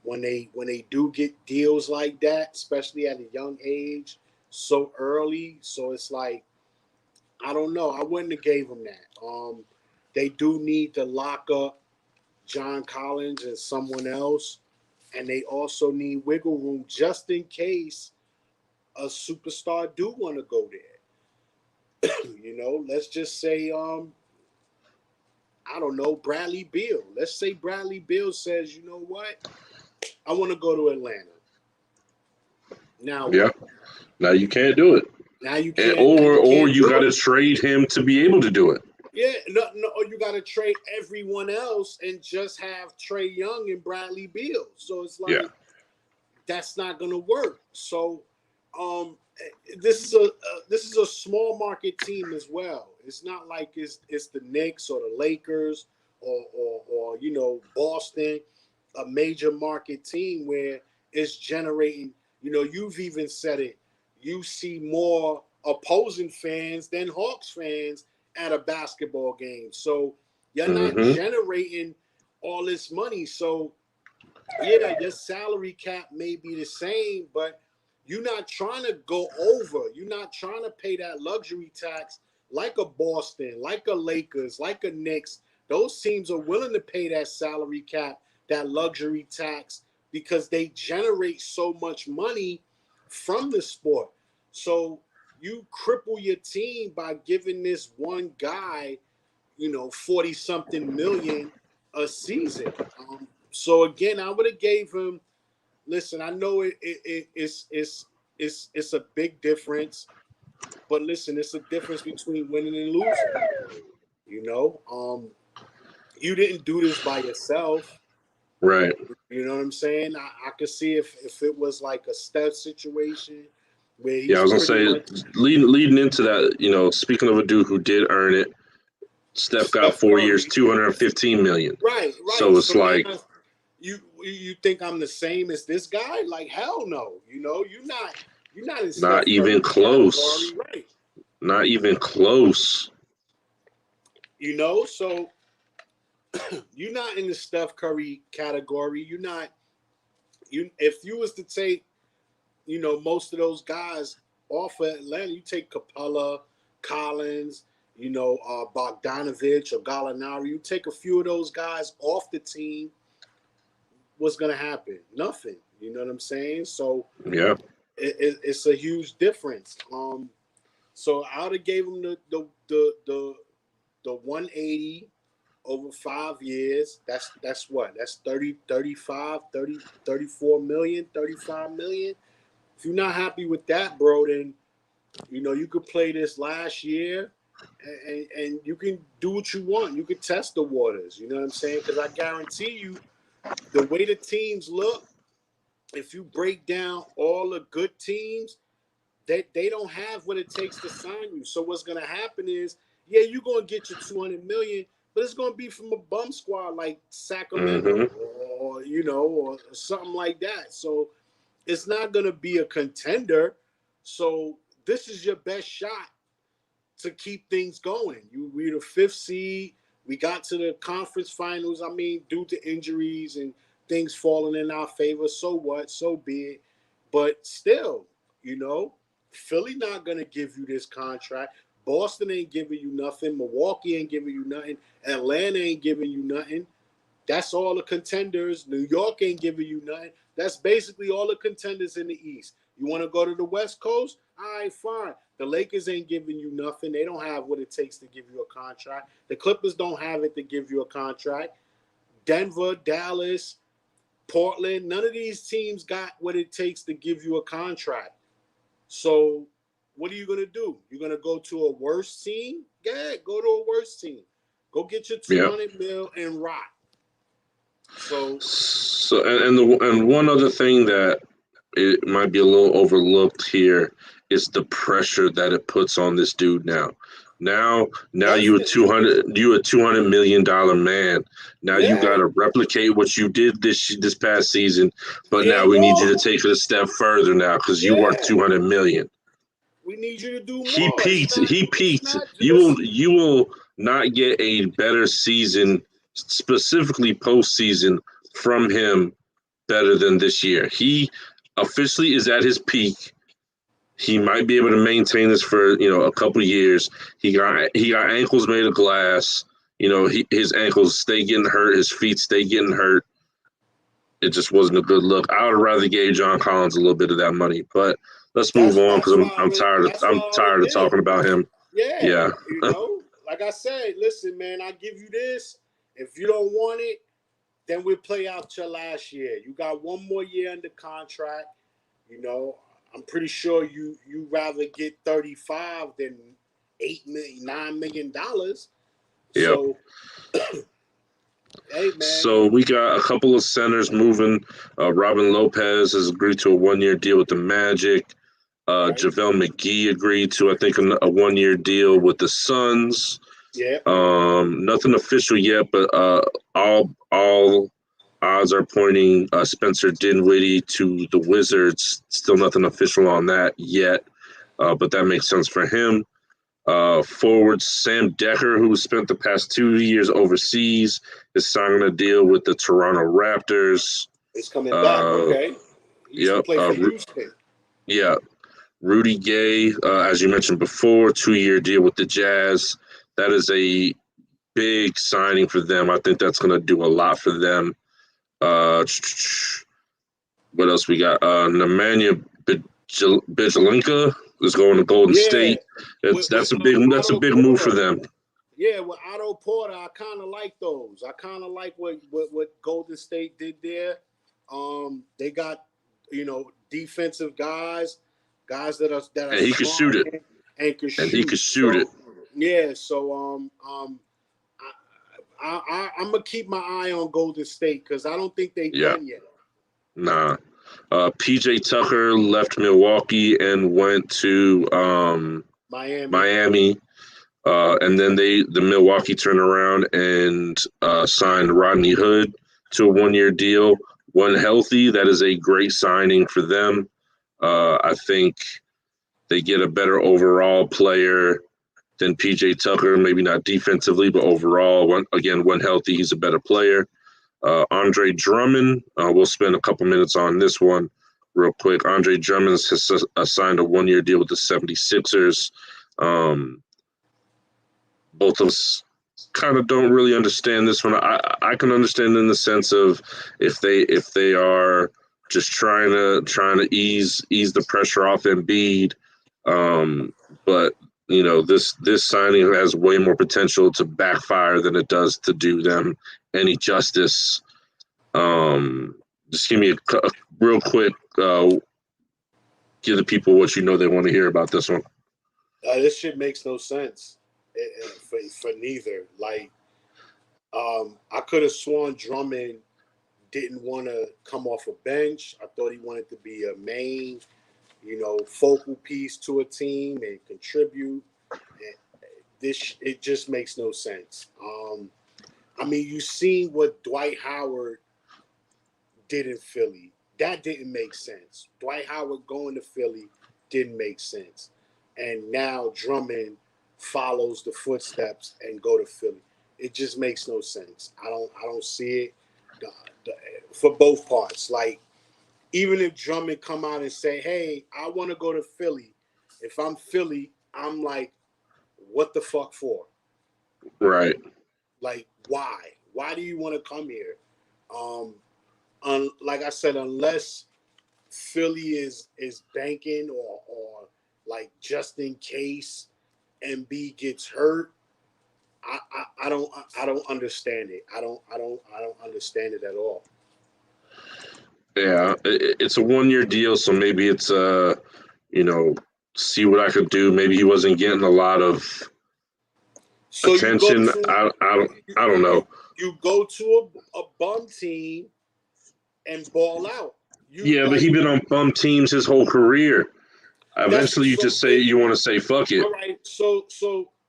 when they do get deals like that, especially at a young age, so early. So it's like, I don't know. I wouldn't have gave them that. They do need to lock up John Collins and someone else, and they also need wiggle room just in case a superstar do want to go there. Let's just say, I don't know, Bradley Beal. Let's say Bradley Beal says, you know what? I want to go to Atlanta. Now, yeah. Now you can't do it. Now you can't. Or you got to trade him to be able to do it. Yeah, no, or you got to trade everyone else and just have Trae Young and Bradley Beal. So it's like, that's not going to work. So, this is a small market team as well. It's not like it's the Knicks or the Lakers or Boston, a major market team where it's generating. You've even said it. You see more opposing fans than Hawks fans at a basketball game. So you're not generating all this money. So yeah, your salary cap may be the same, but you're not trying to go over. You're not trying to pay that luxury tax like a Boston, like a Lakers, like a Knicks. Those teams are willing to pay that salary cap, that luxury tax, because they generate so much money from the sport. So you cripple your team by giving this one guy, 40-something million a season. So again, I would have gave him. Listen, I know it's a big difference, but listen, it's a difference between winning and losing. You didn't do this by yourself. Right. You know what I'm saying? I could see if it was like a Steph situation where he's I was gonna say leading into that. Speaking of a dude who did earn it, Steph got 4 years, $215 million. Right. So it's like you think I'm the same as this guy? Like hell no. You're not in not even close. Right. Not even close. So you're not in the Steph Curry category. You're not. If you was to take, most of those guys off of Atlanta, you take Capella, Collins, Bogdanovich or Gallinari. You take a few of those guys off the team. What's gonna happen? Nothing. You know what I'm saying? So yeah, it's a huge difference. So I would have gave him the 180 over 5 years. That's what? That's 30, 35, 30, 34 million, 35 million. If you're not happy with that, bro, then you could play this last year and you can do what you want. You could test the waters. You know what I'm saying? Because I guarantee you, the way the teams look, if you break down all the good teams, they don't have what it takes to sign you. So what's gonna happen is, yeah, you're gonna get your 200 million, but it's gonna be from a bum squad like Sacramento or something like that. So it's not gonna be a contender. So this is your best shot to keep things going. We're the 5th seed. We got to the conference finals. I mean, due to injuries and things falling in our favor, so what? So be it. But still, Philly not gonna give you this contract. Boston ain't giving you nothing. Milwaukee ain't giving you nothing. Atlanta ain't giving you nothing. That's all the contenders. New York ain't giving you nothing. That's basically all the contenders in the East. You want to go to the West Coast? All right, fine. The Lakers ain't giving you nothing. They don't have what it takes to give you a contract. The Clippers don't have it to give you a contract. Denver, Dallas, Portland, none of these teams got what it takes to give you a contract. So what are you going to do? You're going to go to a worse team? Yeah, go to a worse team. Go get your 200 mil and rock. So and one other thing that it might be a little overlooked here is the pressure that it puts on this dude now. Now you a $200 million man. Now you got to replicate what you did this past season, but now we need you to take it a step further now because you worth $200 million. We need you to do more. He peaked. You will not get a better season, specifically postseason, from him better than this year. He officially is at his peak. He might be able to maintain this for a couple years. He got ankles made of glass. His ankles stay getting hurt. His feet stay getting hurt. It just wasn't a good look. I would rather gave John Collins a little bit of that money, but let's move on because I'm tired of talking about him. Yeah. Like I said, listen, man, I give you this. If you don't want it, then we'll play out your last year. You got one more year under contract. I'm pretty sure you rather get 35 than $8 million, $9 million. So, hey, man. So we got a couple of centers moving. Robin Lopez has agreed to a 1-year deal with the Magic. Right. JaVale McGee agreed to, I think, a 1-year deal with the Suns. Yeah. Nothing official yet, but all odds are pointing Spencer Dinwiddie to the Wizards. Still nothing official on that yet, but that makes sense for him. Forward Sam Decker, who spent the past 2 years overseas, is signing a deal with the Toronto Raptors. It's coming back. Okay. He used to play for Houston. Yeah. Rudy Gay, as you mentioned before, 2-year deal with the Jazz. That is a big signing for them. I think that's going to do a lot for them. What else we got? Nemanja Bjelica is going to Golden State. That's a big move for them. Yeah, with Otto Porter, I kind of like those. I kind of like what Golden State did there. They got defensive guys that are and he can shoot it, and can shoot. He can shoot it. Yeah, so I'm gonna keep my eye on Golden State because I don't think they've done yet. Nah. PJ Tucker left Milwaukee and went to Miami. And then the Milwaukee turned around and signed Rodney Hood to a 1-year deal. When healthy, that is a great signing for them. I think they get a better overall player than PJ Tucker, maybe not defensively, but overall. When healthy, he's a better player. Andre Drummond, we'll spend a couple minutes on this one real quick. Andre Drummond has signed a 1-year deal with the 76ers. Both of us kind of don't really understand this one. I can understand in the sense of if they are just trying to ease the pressure off Embiid, but this signing has way more potential to backfire than it does to do them any justice. Just give me a real quick, give the people what they want to hear about this one. This shit makes no sense for neither. Like, I could have sworn Drummond didn't want to come off a bench. I thought he wanted to be a main, focal piece to a team and contribute. It just makes no sense. I mean, you seen what Dwight Howard did in Philly. That didn't make sense. Dwight Howard going to Philly didn't make sense. And now Drummond follows the footsteps and go to Philly. It just makes no sense. I don't see it for both parts. Like, even if Drummond come out and say, hey, I want to go to Philly. If I'm Philly, I'm like, what the fuck for? Right. Like, why? Why do you want to come here? Like I said, unless Philly is banking or like just in case Embiid gets hurt, I don't understand it. I don't understand it at all. Yeah, it's a 1-year deal, so maybe it's see what I could do. Maybe he wasn't getting a lot of attention. I don't know. You go to a bum team and ball out. But he's been on bum teams his whole career. Eventually, you just say you want to say fuck it. All right. So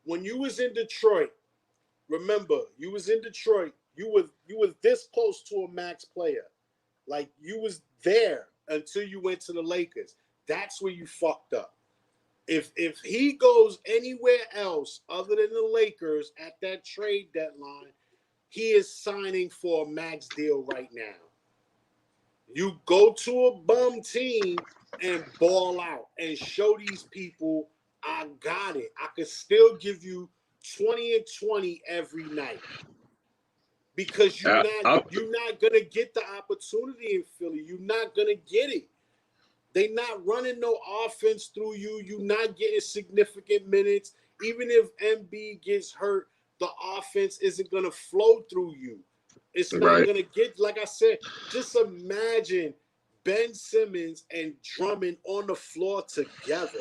when you was in Detroit, remember you was in Detroit. You was this close to a max player. Like, you was there until you went to the Lakers. That's where you fucked up. If he goes anywhere else other than the Lakers at that trade deadline, he is signing for a max deal right now. You go to a bum team and ball out and show these people, I got it. I could still give you 20 and 20 every night. Because you're not gonna get the opportunity in Philly. You're not gonna get it. They're not running no offense through you. You're not getting significant minutes. Even if Embiid gets hurt, the offense isn't gonna flow through you. It's not gonna get, like I said, just imagine Ben Simmons and Drummond on the floor together.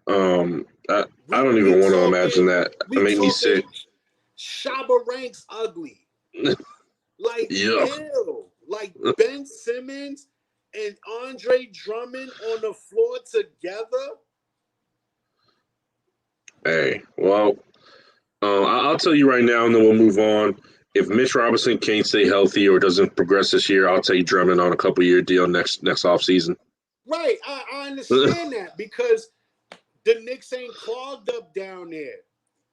I don't even want to imagine that. It made me sick. Shabba Ranks ugly. Like, ew. Like, Ben Simmons and Andre Drummond on the floor together? Hey, well, I'll tell you right now, and then we'll move on. If Mitch Robinson can't stay healthy or doesn't progress this year, I'll take Drummond on a couple-year deal next offseason. Right, I understand that because the Knicks ain't clogged up down there.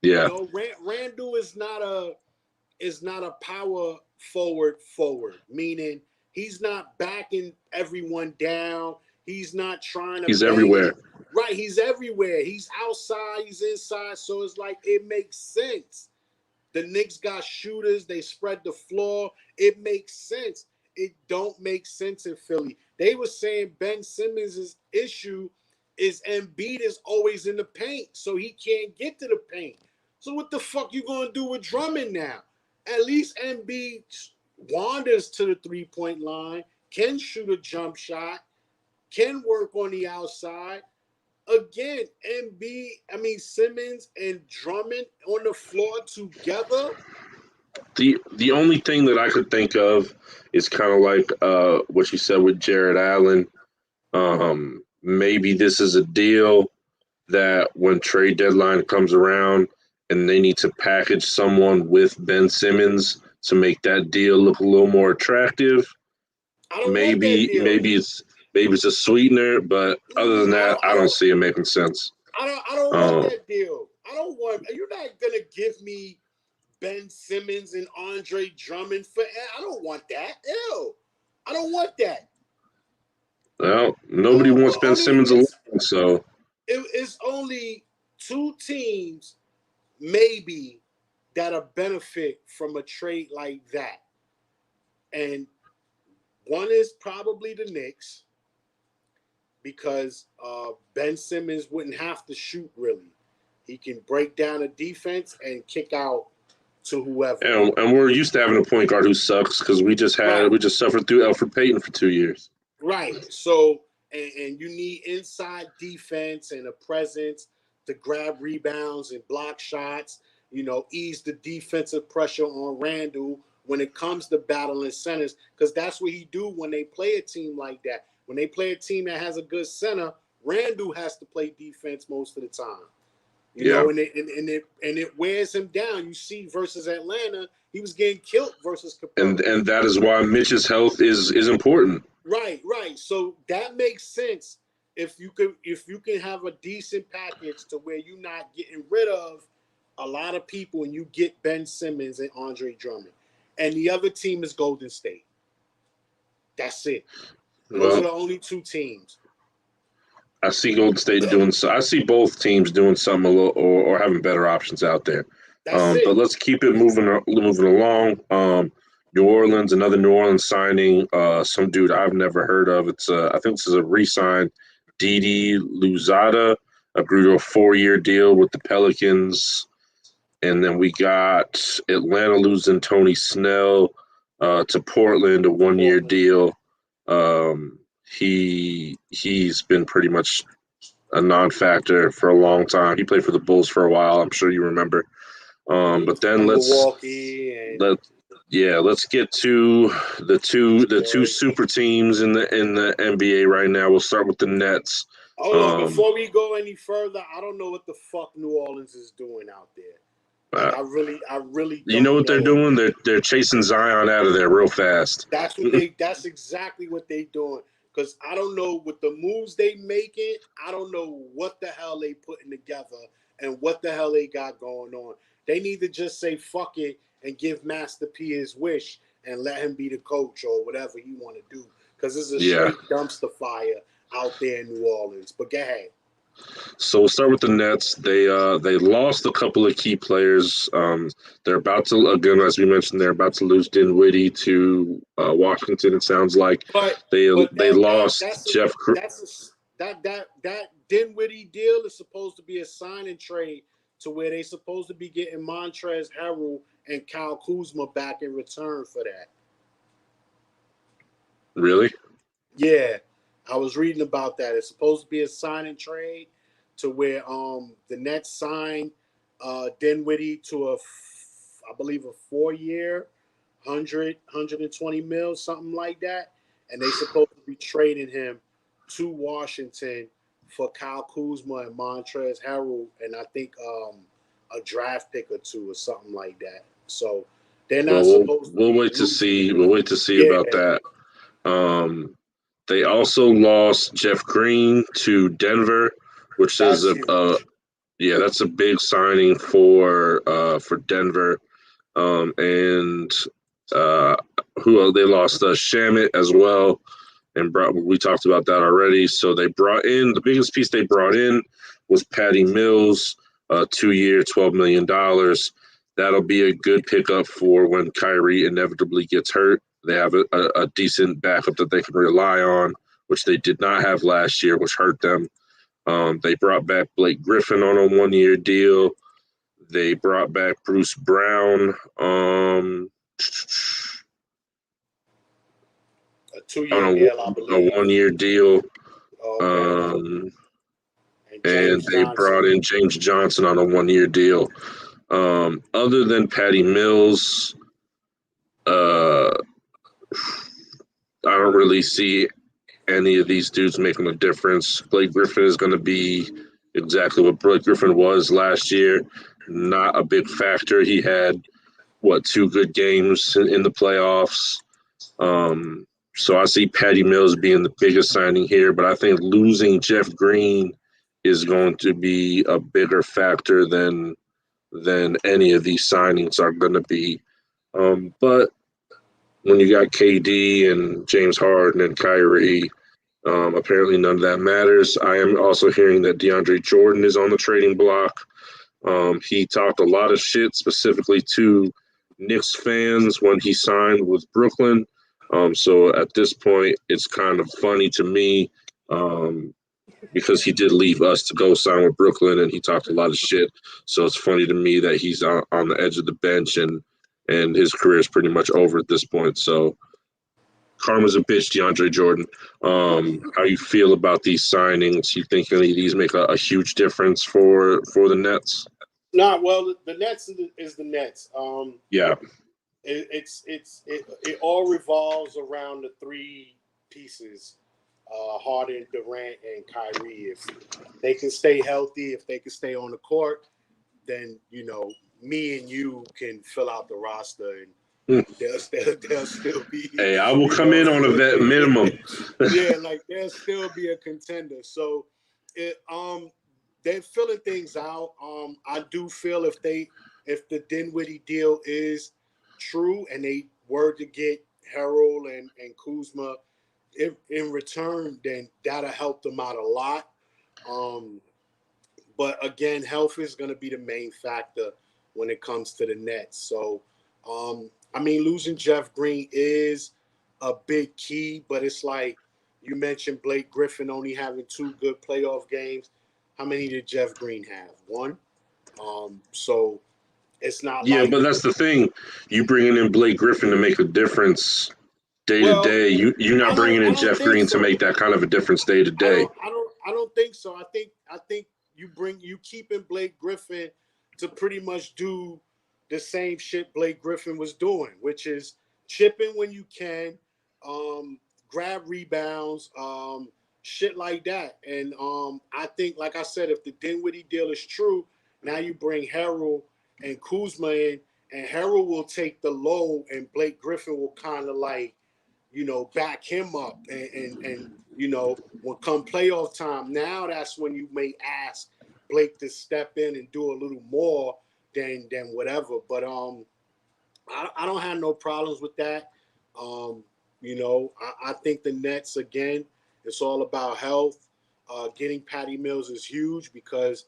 Yeah. You know, Randall is not a power forward, meaning he's not backing everyone down. He's not trying to. He's everywhere. Right, he's everywhere. He's outside, he's inside. So it's like it makes sense. The Knicks got shooters. They spread the floor. It makes sense. It don't make sense in Philly. They were saying Ben Simmons' issue is Embiid is always in the paint, so he can't get to the paint. So what the fuck you gonna do with Drummond now? At least Embiid wanders to the three-point line, can shoot a jump shot, can work on the outside. Again, Simmons and Drummond on the floor together. The only thing that I could think of is kind of like what you said with Jared Allen. Maybe this is a deal that when trade deadline comes around and they need to package someone with Ben Simmons to make that deal look a little more attractive. Maybe it's a sweetener, but other than that, I don't see it making sense. I don't want that deal. You're not gonna give me Ben Simmons and Andre Drummond I don't want that. Ew. I don't want that. Well, nobody wants Ben Simmons alone, so it's only two teams maybe that'll benefit from a trade like that. And one is probably the Knicks because Ben Simmons wouldn't have to shoot really. He can break down a defense and kick out to whoever. And we're used to having a point guard who sucks because we just suffered through Elfrid Payton for 2 years. Right. So and you need inside defense and a presence to grab rebounds and block shots, ease the defensive pressure on Randall when it comes to battling centers, because that's what he do when they play a team like that. When they play a team that has a good center, Randall has to play defense most of the time. You know, and it wears him down. You see, versus Atlanta, he was getting killed versus Capella. And that is why Mitch's health is important. Right. So that makes sense if you can have a decent package to where you're not getting rid of a lot of people and you get Ben Simmons and Andre Drummond. And the other team is Golden State. That's it. Those are the only two teams. I see Golden State I see both teams doing something a little or having better options out there. But let's keep it moving along. New Orleans, another New Orleans signing, some dude I've never heard of. It's I think this is a re-sign, Didi Louzada, agreed to a 4-year deal with the Pelicans. And then we got Atlanta losing Tony Snell to Portland, a 1-year deal. He's been pretty much a non-factor for a long time. He played for the Bulls for a while. I'm sure you remember. But then let's get to the two super teams in the NBA right now. We'll start with the Nets. Hold on, before we go any further, I don't know what the fuck New Orleans is doing out there. I really don't. You know what they're doing? They're chasing Zion out of there real fast. That's exactly what they're doing. Because I don't know with the moves they making, I don't know what the hell they putting together and what the hell they got going on. They need to just say fuck it and give Master P his wish and let him be the coach or whatever he want to do. Because it's a straight dumpster fire out there in New Orleans. But go ahead. So we'll start with the Nets. They lost a couple of key players. They're about to, again, as we mentioned, they're about to lose Dinwiddie to Washington. It sounds like they lost Jeff. That Dinwiddie deal is supposed to be a sign and trade to where they're supposed to be getting Montrezl Harrell and Kyle Kuzma back in return for that. Really? Yeah. I was reading about that. It's supposed to be a sign and trade to where the Nets signed Dinwiddie to I believe a 4-year, 120 mil, something like that. and they supposed to be trading him to Washington for Kyle Kuzma and Montrezl Harrell, and I think a draft pick or two or something like that. So they're not supposed. We'll wait to see. We'll wait to see about that. They also lost Jeff Green to Denver, which is that's a big signing for Denver. And they lost Shamit as well, and we talked about that already. So they brought in the biggest piece they brought in was Patty Mills, 2-year, $12 million. That'll be a good pickup for when Kyrie inevitably gets hurt. They have a decent backup that they can rely on, which they did not have last year, which hurt them. They brought back Blake Griffin on a 1-year deal. They brought back Bruce Brown. A 2-year deal, I believe. A 1-year deal. Okay. And they brought in James Johnson on a 1-year deal. Other than Patty Mills, I don't really see any of these dudes making a difference. Blake Griffin is going to be exactly what Blake Griffin was last year. Not a big factor. He had, 2 good games in the playoffs. So I see Patty Mills being the biggest signing here, but I think losing Jeff Green is going to be a bigger factor than any of these signings are going to be. But when you got KD and James Harden and Kyrie, apparently none of that matters. I am also hearing that DeAndre Jordan is on the trading block. He talked a lot of shit specifically to Knicks fans when he signed with Brooklyn. So at this point, it's kind of funny to me because he did leave us to go sign with Brooklyn, and he talked a lot of shit. So it's funny to me that he's on the edge of the bench, and his career is pretty much over at this point. So karma's a bitch, DeAndre Jordan. How you feel about these signings? You think any of these make a huge difference for the Nets? Well, the Nets is the Nets. Yeah. It all revolves around the 3 pieces: Harden, Durant, and Kyrie. If they can stay healthy, if they can stay on the court, then me and you can fill out the roster, and they'll still be. Hey, I will come in on a vet minimum. Yeah, like they'll still be a contender. So, they're filling things out. I do feel if the Dinwiddie deal is true and they were to get Harrell and Kuzma in return, then that'll help them out a lot. But again, health is going to be the main factor when it comes to the Nets. So, losing Jeff Green is a big key, but it's like you mentioned Blake Griffin only having 2 good playoff games. How many did Jeff Green have? 1. So it's not. Yeah, but that's the thing. You bringing in Blake Griffin to make a difference day to day. You're not bringing in Jeff Green to make that kind of a difference day to day. I don't think so. I think you keeping Blake Griffin to pretty much do the same shit Blake Griffin was doing, which is chipping when you can, grab rebounds, shit like that. And I think, like I said, if the Dinwiddie deal is true, now you bring Harrell and Kuzma in, and Harrell will take the low, and Blake Griffin will kind of like, back him up, and when come playoff time, now that's when you may ask Blake to step in and do a little more than whatever. But I don't have no problems with that. I think the Nets, again, it's all about health. Getting Patty Mills is huge because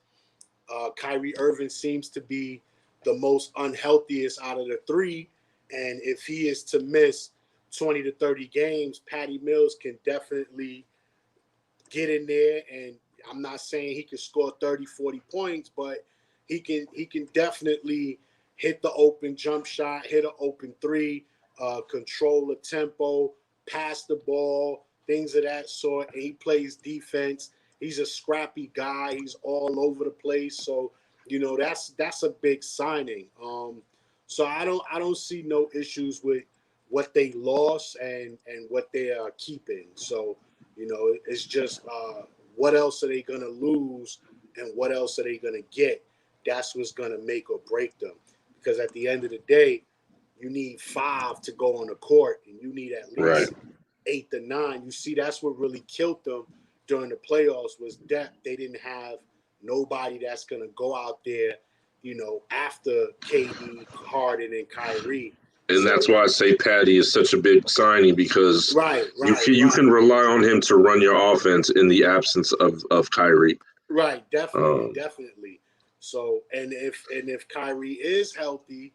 Kyrie Irving seems to be the most unhealthiest out of the 3. And if he is to miss 20 to 30 games, Patty Mills can definitely get in there. And I'm not saying he can score 30, 40 points, but he can definitely hit the open jump shot, hit an open 3, control the tempo, pass the ball, things of that sort. And he plays defense. He's a scrappy guy. He's all over the place. So, that's a big signing. So I don't see no issues with what they lost and what they are keeping. So, it's just what else are they going to lose and what else are they going to get? That's what's going to make or break them. Because at the end of the day, you need 5 to go on the court, and you need at least 8 to 9. You see, that's what really killed them during the playoffs was depth. They didn't have nobody that's going to go out there, after KD, Harden, and Kyrie. And that's why I say Patty is such a big signing, because you can rely on him to run your offense in the absence of Kyrie. Right, definitely. So, and if Kyrie is healthy,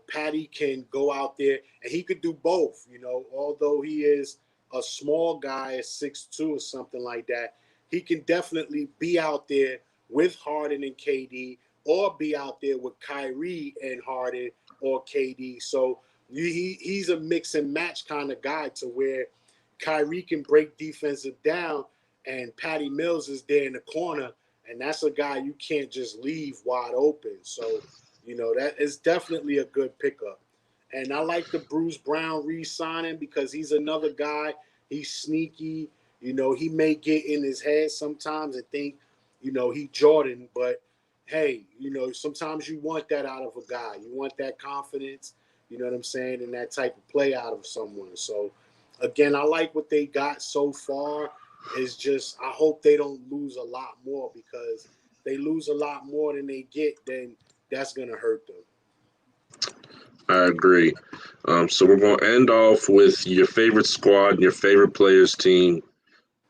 Patty can go out there and he could do both. Although he is a small guy at 6'2" or something like that, he can definitely be out there with Harden and KD, or be out there with Kyrie and Harden or KD. So he's a mix and match kind of guy, to where Kyrie can break defensive down and Patty Mills is there in the corner, and that's a guy you can't just leave wide open. So, that is definitely a good pickup. And I like the Bruce Brown re-signing, because he's another guy. He's sneaky. He may get in his head sometimes and think, he Jordan, but hey, sometimes you want that out of a guy. You want that confidence, you know what I'm saying, and that type of play out of someone. So, again, I like what they got so far. It's just I hope they don't lose a lot more, because they lose a lot more than they get, then that's going to hurt them. I agree. So we're going to end off with your favorite squad and your favorite players team,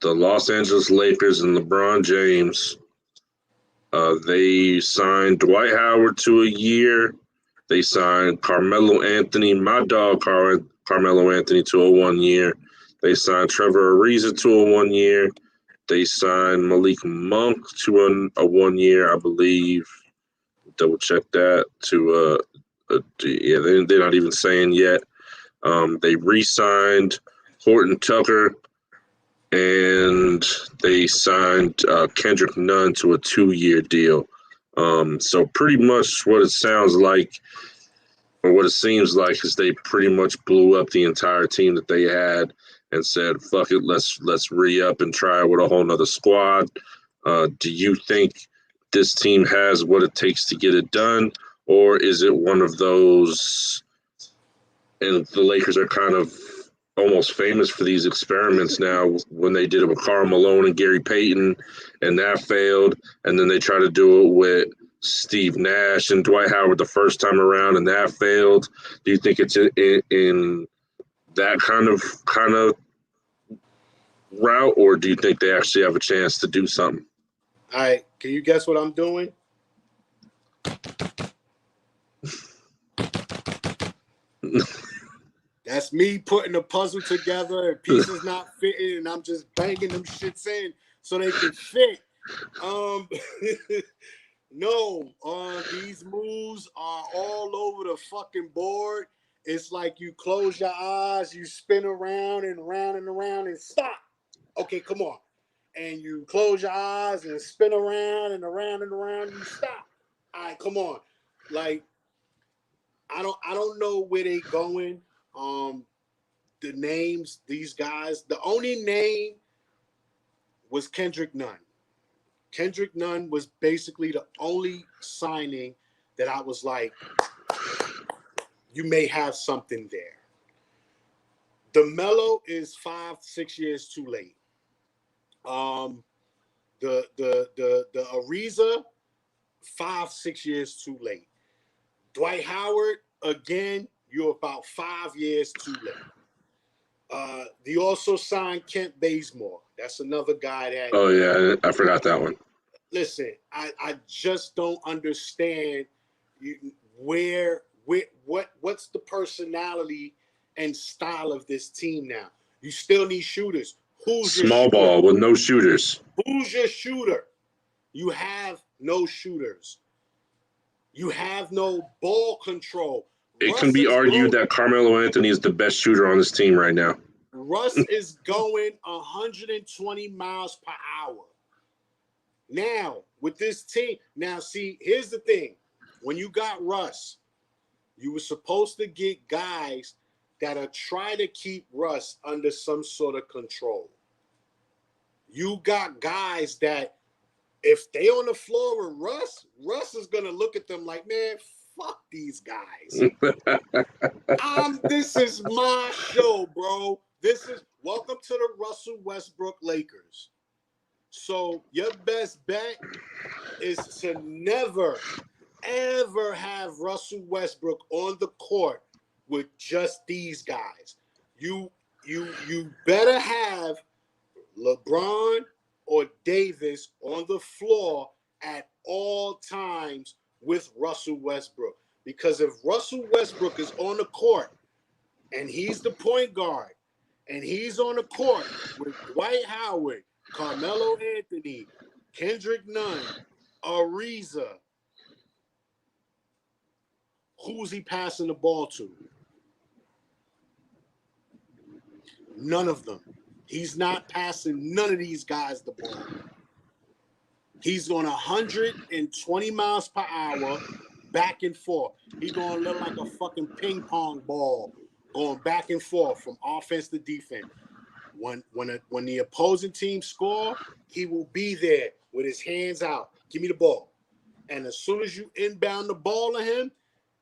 the Los Angeles Lakers and LeBron James. They signed Dwight Howard to a year. They signed Carmelo Anthony, my dog Carmelo Anthony, to a 1 year. They signed Trevor Ariza to a 1 year. They signed Malik Monk to a 1 year, I believe. Double check that. They're not even saying yet. They re-signed Horton Tucker, and they signed Kendrick Nunn to a 2-year deal. So pretty much what it sounds like, or what it seems like, is they pretty much blew up the entire team that they had and said, fuck it, let's re-up and try with a whole nother squad. Do you think this team has what it takes to get it done, or is it one of those, and the Lakers are kind of almost famous for these experiments now, when they did it with Karl Malone and Gary Payton, and that failed, and then they try to do it with Steve Nash and Dwight Howard the first time around, and that failed. Do you think it's in that kind of route, or do you think they actually have a chance to do something? All right, can you guess what I'm doing? That's me putting a puzzle together and pieces not fitting, and I'm just banging them shits in so they can fit. No, these moves are all over the fucking board. It's like you close your eyes, you spin around and around and around and stop. Okay, come on. And you close your eyes and spin around and around and around, you stop. All right, come on. Like, I don't know where they going. The names, these guys, the only name was Kendrick Nunn. Kendrick Nunn was basically the only signing that I was like, you may have something there. DeMelo is 5-6 years too late. The Ariza, 5-6 years too late. Dwight Howard, again, you're about 5 years too late. They also signed Kent Bazemore. That's another guy that. Oh yeah, I forgot that one. Listen, I just don't understand what's the personality and style of this team now. You still need shooters. Who's your small ball with no shooters? Who's your shooter? You have no shooters. You have no ball control. It can be argued that Carmelo Anthony is the best shooter on this team right now. Russ is going 120 miles per hour. Now, with this team, see, here's the thing. When you got Russ, you were supposed to get guys that'll try to keep Russ under some sort of control. You got guys that if they on the floor with Russ is gonna look at them like, man, fuck these guys. This is my show, bro. This is welcome to the Russell Westbrook Lakers. So your best bet is to never, ever have Russell Westbrook on the court with just these guys. You better have LeBron or Davis on the floor at all times with Russell Westbrook. Because if Russell Westbrook is on the court and he's the point guard and he's on the court with Dwight Howard, Carmelo Anthony, Kendrick Nunn, Ariza, who's he passing the ball to? None of them. He's not passing none of these guys the ball. He's on 120 miles per hour, back and forth. He's going to look like a fucking ping pong ball going back and forth from offense to defense. When the opposing team score, he will be there with his hands out. Give me the ball. And as soon as you inbound the ball to him,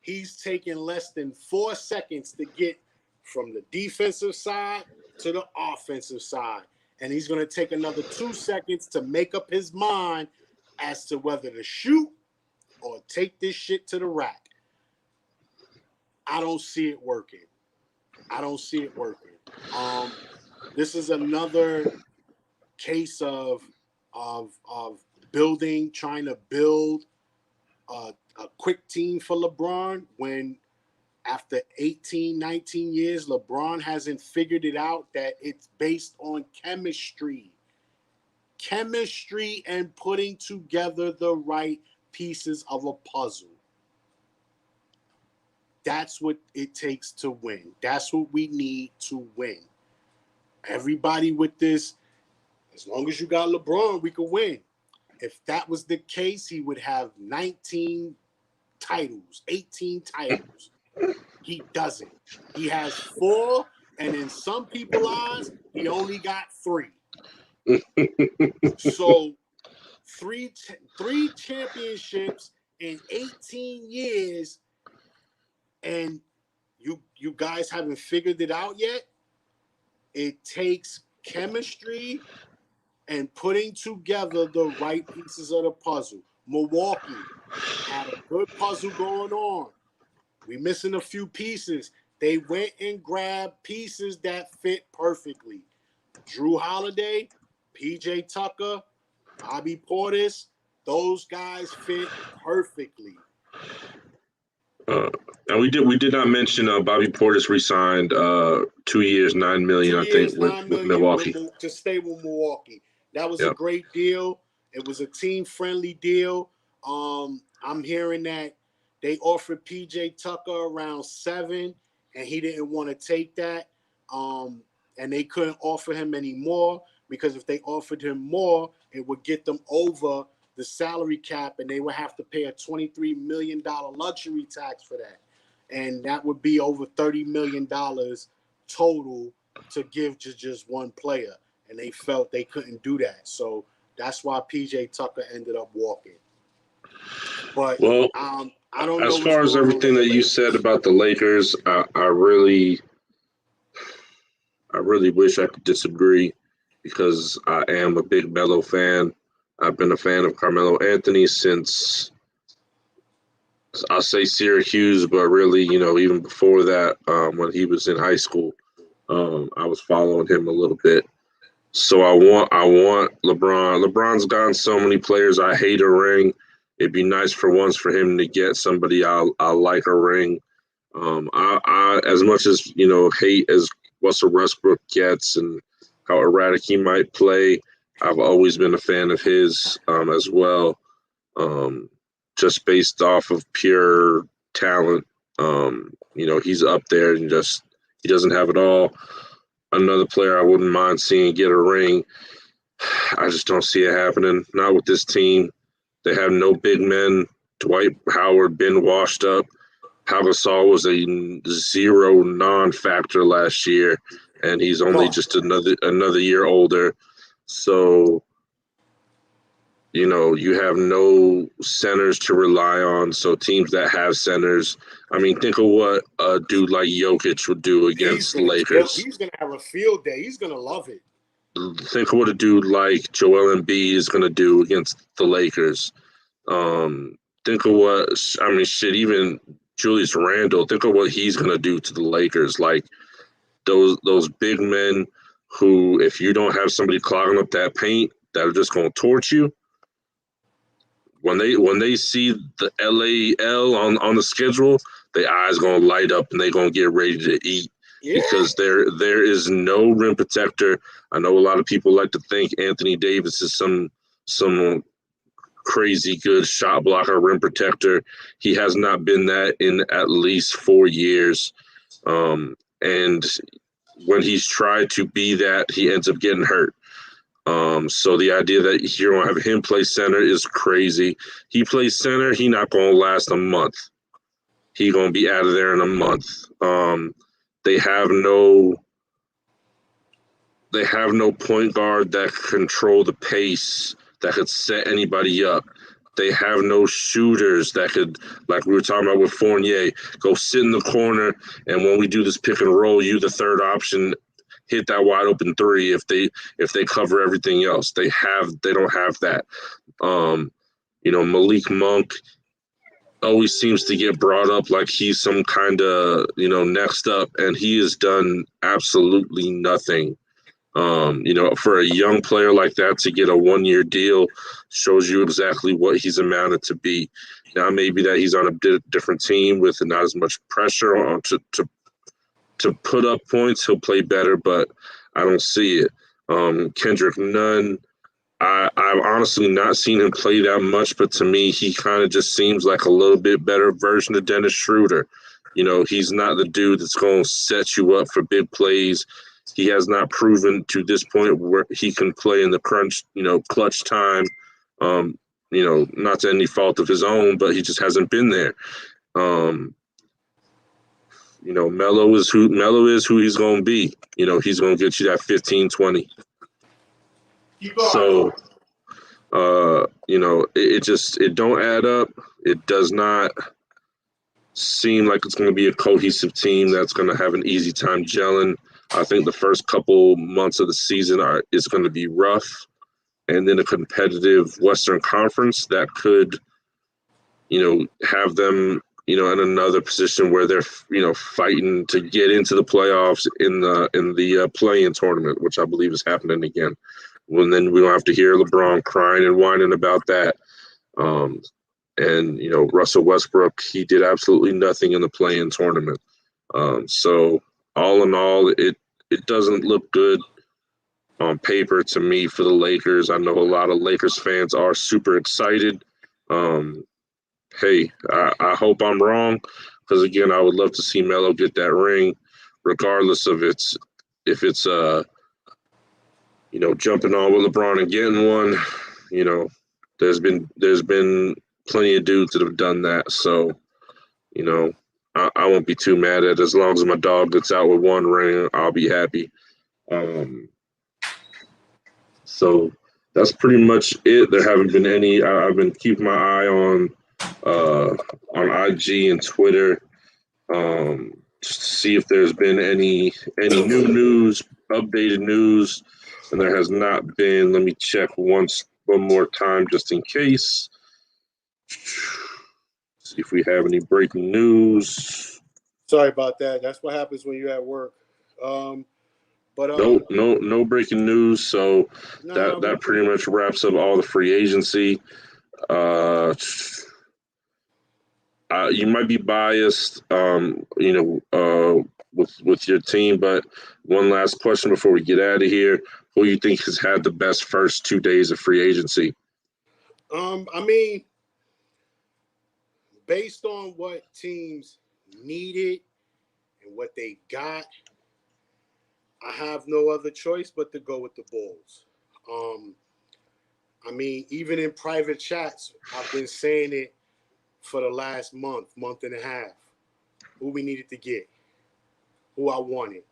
he's taking less than 4 seconds to get from the defensive side to the offensive side. And he's going to take another 2 seconds to make up his mind as to whether to shoot or take this shit to the rack. I don't see it working. This is another case of building, trying to build a quick team for LeBron when after 18, 19 years, LeBron hasn't figured it out that it's based on chemistry. Chemistry and putting together the right pieces of a puzzle. That's what it takes to win. That's what we need to win. Everybody with this, as long as you got LeBron, we could win. If that was the case, he would have 19 titles, 18 titles. He doesn't. He has 4, and in some people's eyes, he only got 3. So, three championships in 18 years, and you guys haven't figured it out yet? It takes chemistry and putting together the right pieces of the puzzle. Milwaukee had a good puzzle going on. We missing a few pieces. They went and grabbed pieces that fit perfectly. Drew Holiday, PJ Tucker, Bobby Portis, those guys fit perfectly. And we did not mention Bobby Portis re-signed 2 years, $9 million, I think, with Milwaukee. To stay with Milwaukee. That was a great deal. It was a team-friendly deal. I'm hearing that they offered PJ Tucker around 7, and he didn't want to take that. And they couldn't offer him any more because if they offered him more, it would get them over the salary cap, and they would have to pay a $23 million luxury tax for that. And that would be over $30 million total to give to just one player. And they felt they couldn't do that. So that's why PJ Tucker ended up walking. But I don't know. As far as everything that you said about the Lakers, I really wish I could disagree because I am a big Melo fan. I've been a fan of Carmelo Anthony since, I'll say Syracuse, but really, even before that, when he was in high school, I was following him a little bit. So I want LeBron. LeBron's gotten so many players. I hate a ring. It'd be nice for once for him to get somebody I like a ring. I as much as hate as Russell Westbrook gets and how erratic he might play, I've always been a fan of his as well, just based off of pure talent. He's up there and he doesn't have it all. Another player I wouldn't mind seeing get a ring. I just don't see it happening. Not with this team. They have no big men. Dwight Howard been washed up. Pau Gasol was a zero non-factor last year, and he's only just another year older. So, you have no centers to rely on. So teams that have centers, I mean, think of what a dude like Jokic would do against the Lakers. He's gonna have a field day. He's gonna love it. Think of what a dude like Joel Embiid is gonna do against the Lakers. Think of what even Julius Randle. Think of what he's gonna do to the Lakers. Like those big men who, if you don't have somebody clogging up that paint, that are just gonna torch you. When they see the LAL on the schedule, their eyes gonna light up and they gonna get ready to eat. Yeah. Because there is no rim protector. I know a lot of people like to think Anthony Davis is some crazy good shot blocker, rim protector. He has not been that in at least 4 years. And when he's tried to be that, he ends up getting hurt. So the idea that you don't have him play center is crazy. He plays center, he not gonna last a month. He gonna be out of there in a month. They have no point guard that can control the pace, that could set anybody up. They have no shooters that could, like we were talking about with Fournier, go sit in the corner, and when we do this pick and roll, you the third option, hit that wide open three if they cover everything else. They don't have that. Malik Monk always seems to get brought up like he's some kind of, next up, and he has done absolutely nothing. For a young player like that to get a 1-year deal shows you exactly what he's amounted to be. Now, maybe that he's on a different team with not as much pressure on to put up points, he'll play better, but I don't see it. Kendrick Nunn, I've honestly not seen him play that much, but to me, he kind of just seems like a little bit better version of Dennis Schroeder. He's not the dude that's going to set you up for big plays. He has not proven to this point where he can play in the clutch time. Not to any fault of his own, but he just hasn't been there. Melo is who he's going to be. He's going to get you that 15, 20. So, it don't add up. It does not seem like it's going to be a cohesive team that's going to have an easy time gelling. I think the first couple months of the season is going to be rough, and then a competitive Western Conference that could, have them, in another position where they're, fighting to get into the playoffs in the play-in tournament, which I believe is happening again. Well, then we don't have to hear LeBron crying and whining about that. And Russell Westbrook, he did absolutely nothing in the play-in tournament. So all in all, it doesn't look good on paper to me for the Lakers. I know a lot of Lakers fans are super excited. Hey, I hope I'm wrong, because again, I would love to see Melo get that ring, regardless of if it's jumping on with LeBron and getting one. There's been plenty of dudes that have done that. So, I won't be too mad at it. As long as my dog gets out with one ring, I'll be happy. So that's pretty much it. There haven't been any. I've been keeping my eye on IG and Twitter, just to see if there's been any new news, updated news, and there has not been. Let me check one more time just in case. See if we have any breaking news. Sorry about that. That's what happens when you're at work. No breaking news. So that pretty much wraps up all the free agency. You might be biased, with your team, but one last question before we get out of here: who do you think has had the best first 2 days of free agency? Based on what teams needed and what they got, I have no other choice but to go with the Bulls. Even in private chats, I've been saying it for the last month and a half. who we needed to get, who I wanted.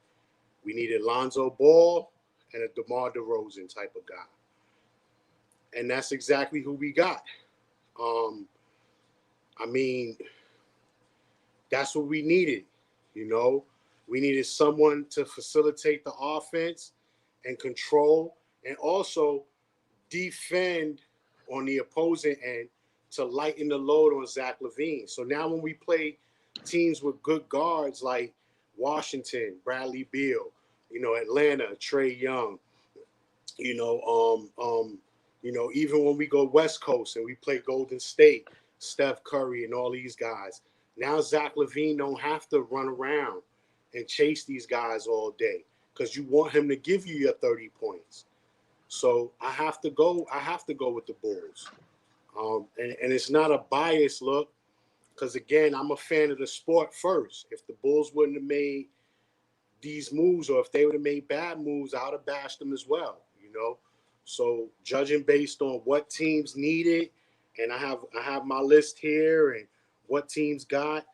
We needed Lonzo Ball and a DeMar DeRozan type of guy. And that's exactly who we got. I mean, that's what we needed, you know. We needed someone to facilitate the offense and control and also defend on the opposing end to lighten the load on Zach LaVine. So now when we play teams with good guards like Washington, Bradley Beal, you know, Atlanta, Trae Young, you know, even when we go West Coast and we play Golden State, Steph Curry and all these guys, now Zach LaVine don't have to run around and chase these guys all day because you want him to give you your 30 points. So I have to go with the Bulls. And it's not a biased look because, again, I'm a fan of the sport first. If the Bulls wouldn't have made these moves or if they would have made bad moves, I would have bashed them as well, you know. So judging based on what teams needed, and I have my list here and what teams got,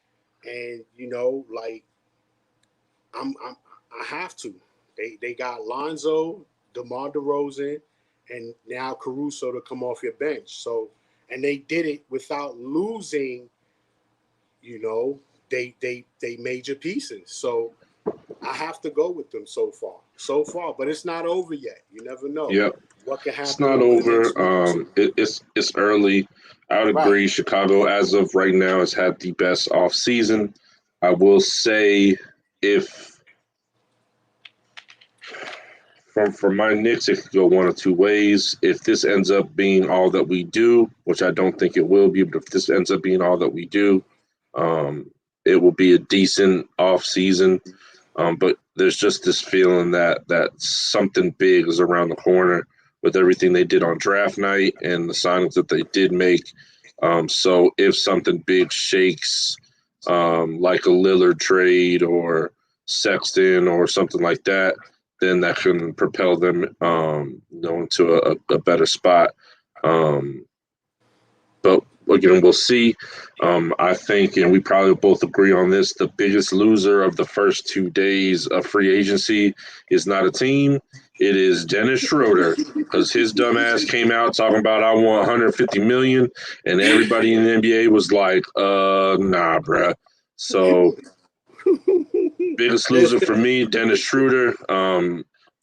and, you know, like I have to. They got Lonzo, DeMar DeRozan, and now Caruso to come off your bench. So, and they did it without losing, you know, they major pieces. So I have to go with them so far, but it's not over yet. You never know. Yep. What can happen? It's not over. It's early. I would agree. Right. Chicago, as of right now, has had the best off season. I will say, if for my Knicks, it could go one of two ways. If this ends up being all that we do, which I don't think it will be, but if this ends up being all that we do, it will be a decent off season. But there's just this feeling that something big is around the corner with everything they did on draft night and the signings that they did make. So if something big shakes, like a Lillard trade or Sexton or something like that, then that can propel them, into a better spot. But again, we'll see. I think, and we probably both agree on this, the biggest loser of the first 2 days of free agency is not a team. It is Dennis Schroeder, because his dumb ass came out talking about, I want 150 million, and everybody in the NBA was like, nah, bruh. So biggest loser for me, Dennis Schroeder.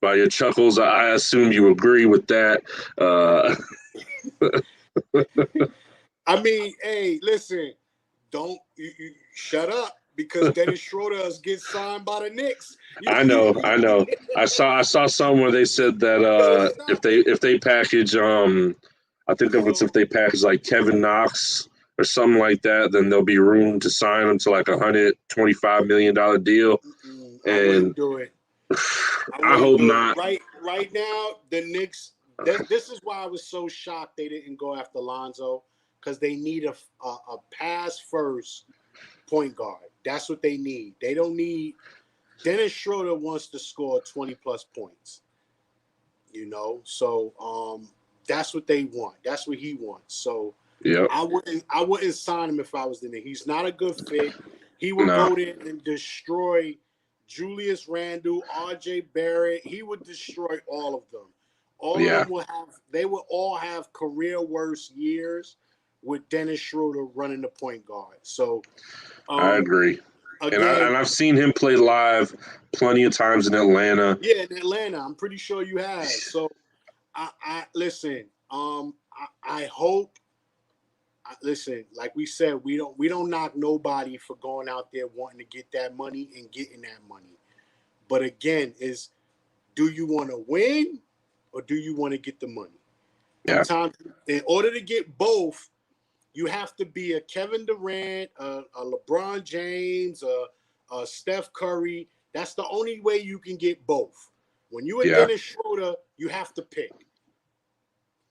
By your chuckles, I assume you agree with that. I mean, hey, listen, don't you shut up because Dennis Schroeder gets signed by the Knicks. I know. I saw somewhere they said that if they package, I think if they package like Kevin Knox or something like that, then there'll be room to sign him to like $125 million deal. I wouldn't do it. I hope not. Right now, the Knicks. This is why I was so shocked they didn't go after Lonzo, because they need a pass first point guard. That's what they need. They don't need. Dennis Schroeder wants to score 20 plus points. You know, so that's what they want. That's what he wants. So yeah, I wouldn't sign him if I was the Knicks. He's not a good fit. He would go there and destroy Julius Randle, RJ Barrett. He would destroy all of them. All of them they will all have career worst years with Dennis Schroeder running the point guard. So I agree. Again, and I've seen him play live plenty of times in Atlanta. Yeah, in Atlanta. I'm pretty sure you have. So I listen, I hope listen, like we said, we don't knock nobody for going out there wanting to get that money and getting that money. But again, do you want to win or do you want to get the money? Yeah. Sometimes in order to get both, you have to be a Kevin Durant, a LeBron James, a Steph Curry. That's the only way you can get both. When you Dennis Schroeder, you have to pick.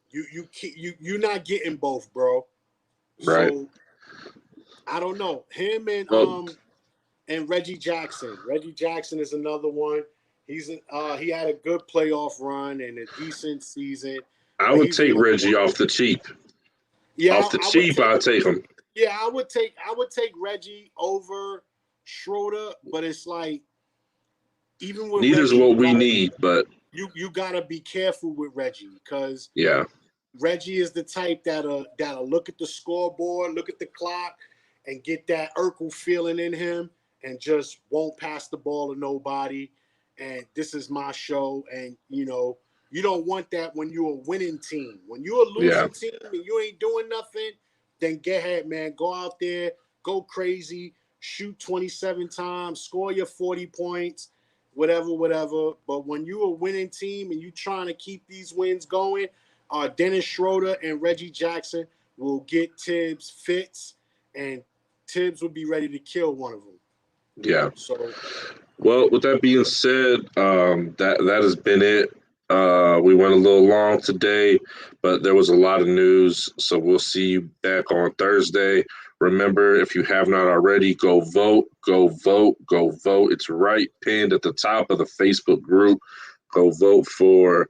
You're not getting both, bro. Right. So I don't know. Him and Reggie Jackson. Reggie Jackson is another one. He had a good playoff run and a decent season. I would take Reggie off the cheap. Yeah, off the cheap, I'd take him. Yeah, I would take Reggie over Schroeder, but it's like even with Neither's Reggie, what we need, but you gotta be careful with Reggie because yeah, Reggie is the type that'll look at the scoreboard, look at the clock, and get that Urkel feeling in him, and just won't pass the ball to nobody. And this is my show, and you don't want that when you're a winning team. When you're a losing team and you ain't doing nothing, then get ahead, man. Go out there, go crazy, shoot 27 times, score your 40 points, whatever. But when you're a winning team and you trying to keep these wins going, Dennis Schroeder and Reggie Jackson will get Tibbs fits, and Tibbs will be ready to kill one of them. Yeah. So, well, with that being said, that has been it. We went a little long today, but there was a lot of news. So we'll see you back on Thursday. Remember, if you have not already, go vote, go vote, go vote. It's right pinned at the top of the Facebook group. Go vote for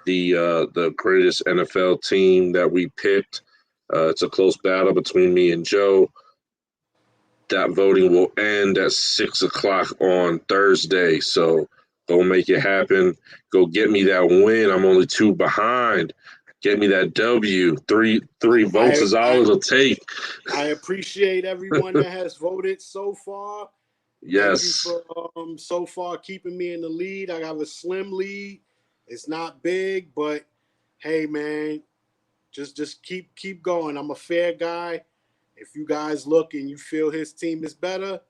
the greatest NFL team that we picked. It's a close battle between me and Joe. That voting will end at 6 o'clock on Thursday. So go make it happen. Go get me that win. I'm only 2 behind. Get me that W. Three votes is all it'll take. I appreciate everyone that has voted so far. Yes. Thank you for so far keeping me in the lead. I got a slim lead. It's not big, but hey, man, just keep going. I'm a fair guy. If you guys look and you feel his team is better,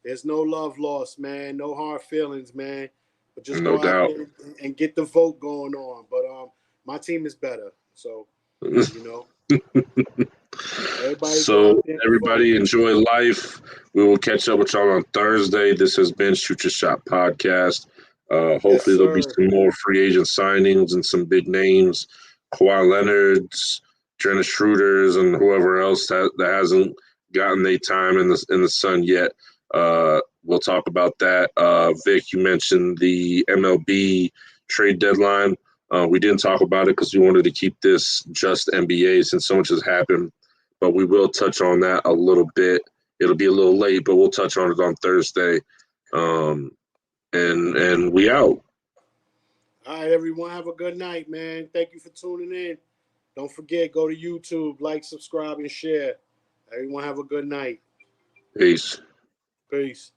there's no love lost, man. No hard feelings, man. But just No go out doubt. there and get the vote going on. But my team is better, so Everybody enjoy life. We will catch up with y'all on Thursday. This has been Shoot Your Shot Podcast. Hopefully there'll be some more free agent signings and some big names. Kawhi Leonard's, Dennis Schroeder's, and whoever else that hasn't gotten their time in the sun yet. We'll talk about that. Vic, you mentioned the MLB trade deadline. We didn't talk about it because we wanted to keep this just NBA since so much has happened. But we will touch on that a little bit. It'll be a little late, but we'll touch on it on Thursday. And we out. All right, everyone. Have a good night, man. Thank you for tuning in. Don't forget, go to YouTube, like, subscribe, and share. Everyone have a good night. Peace. Peace.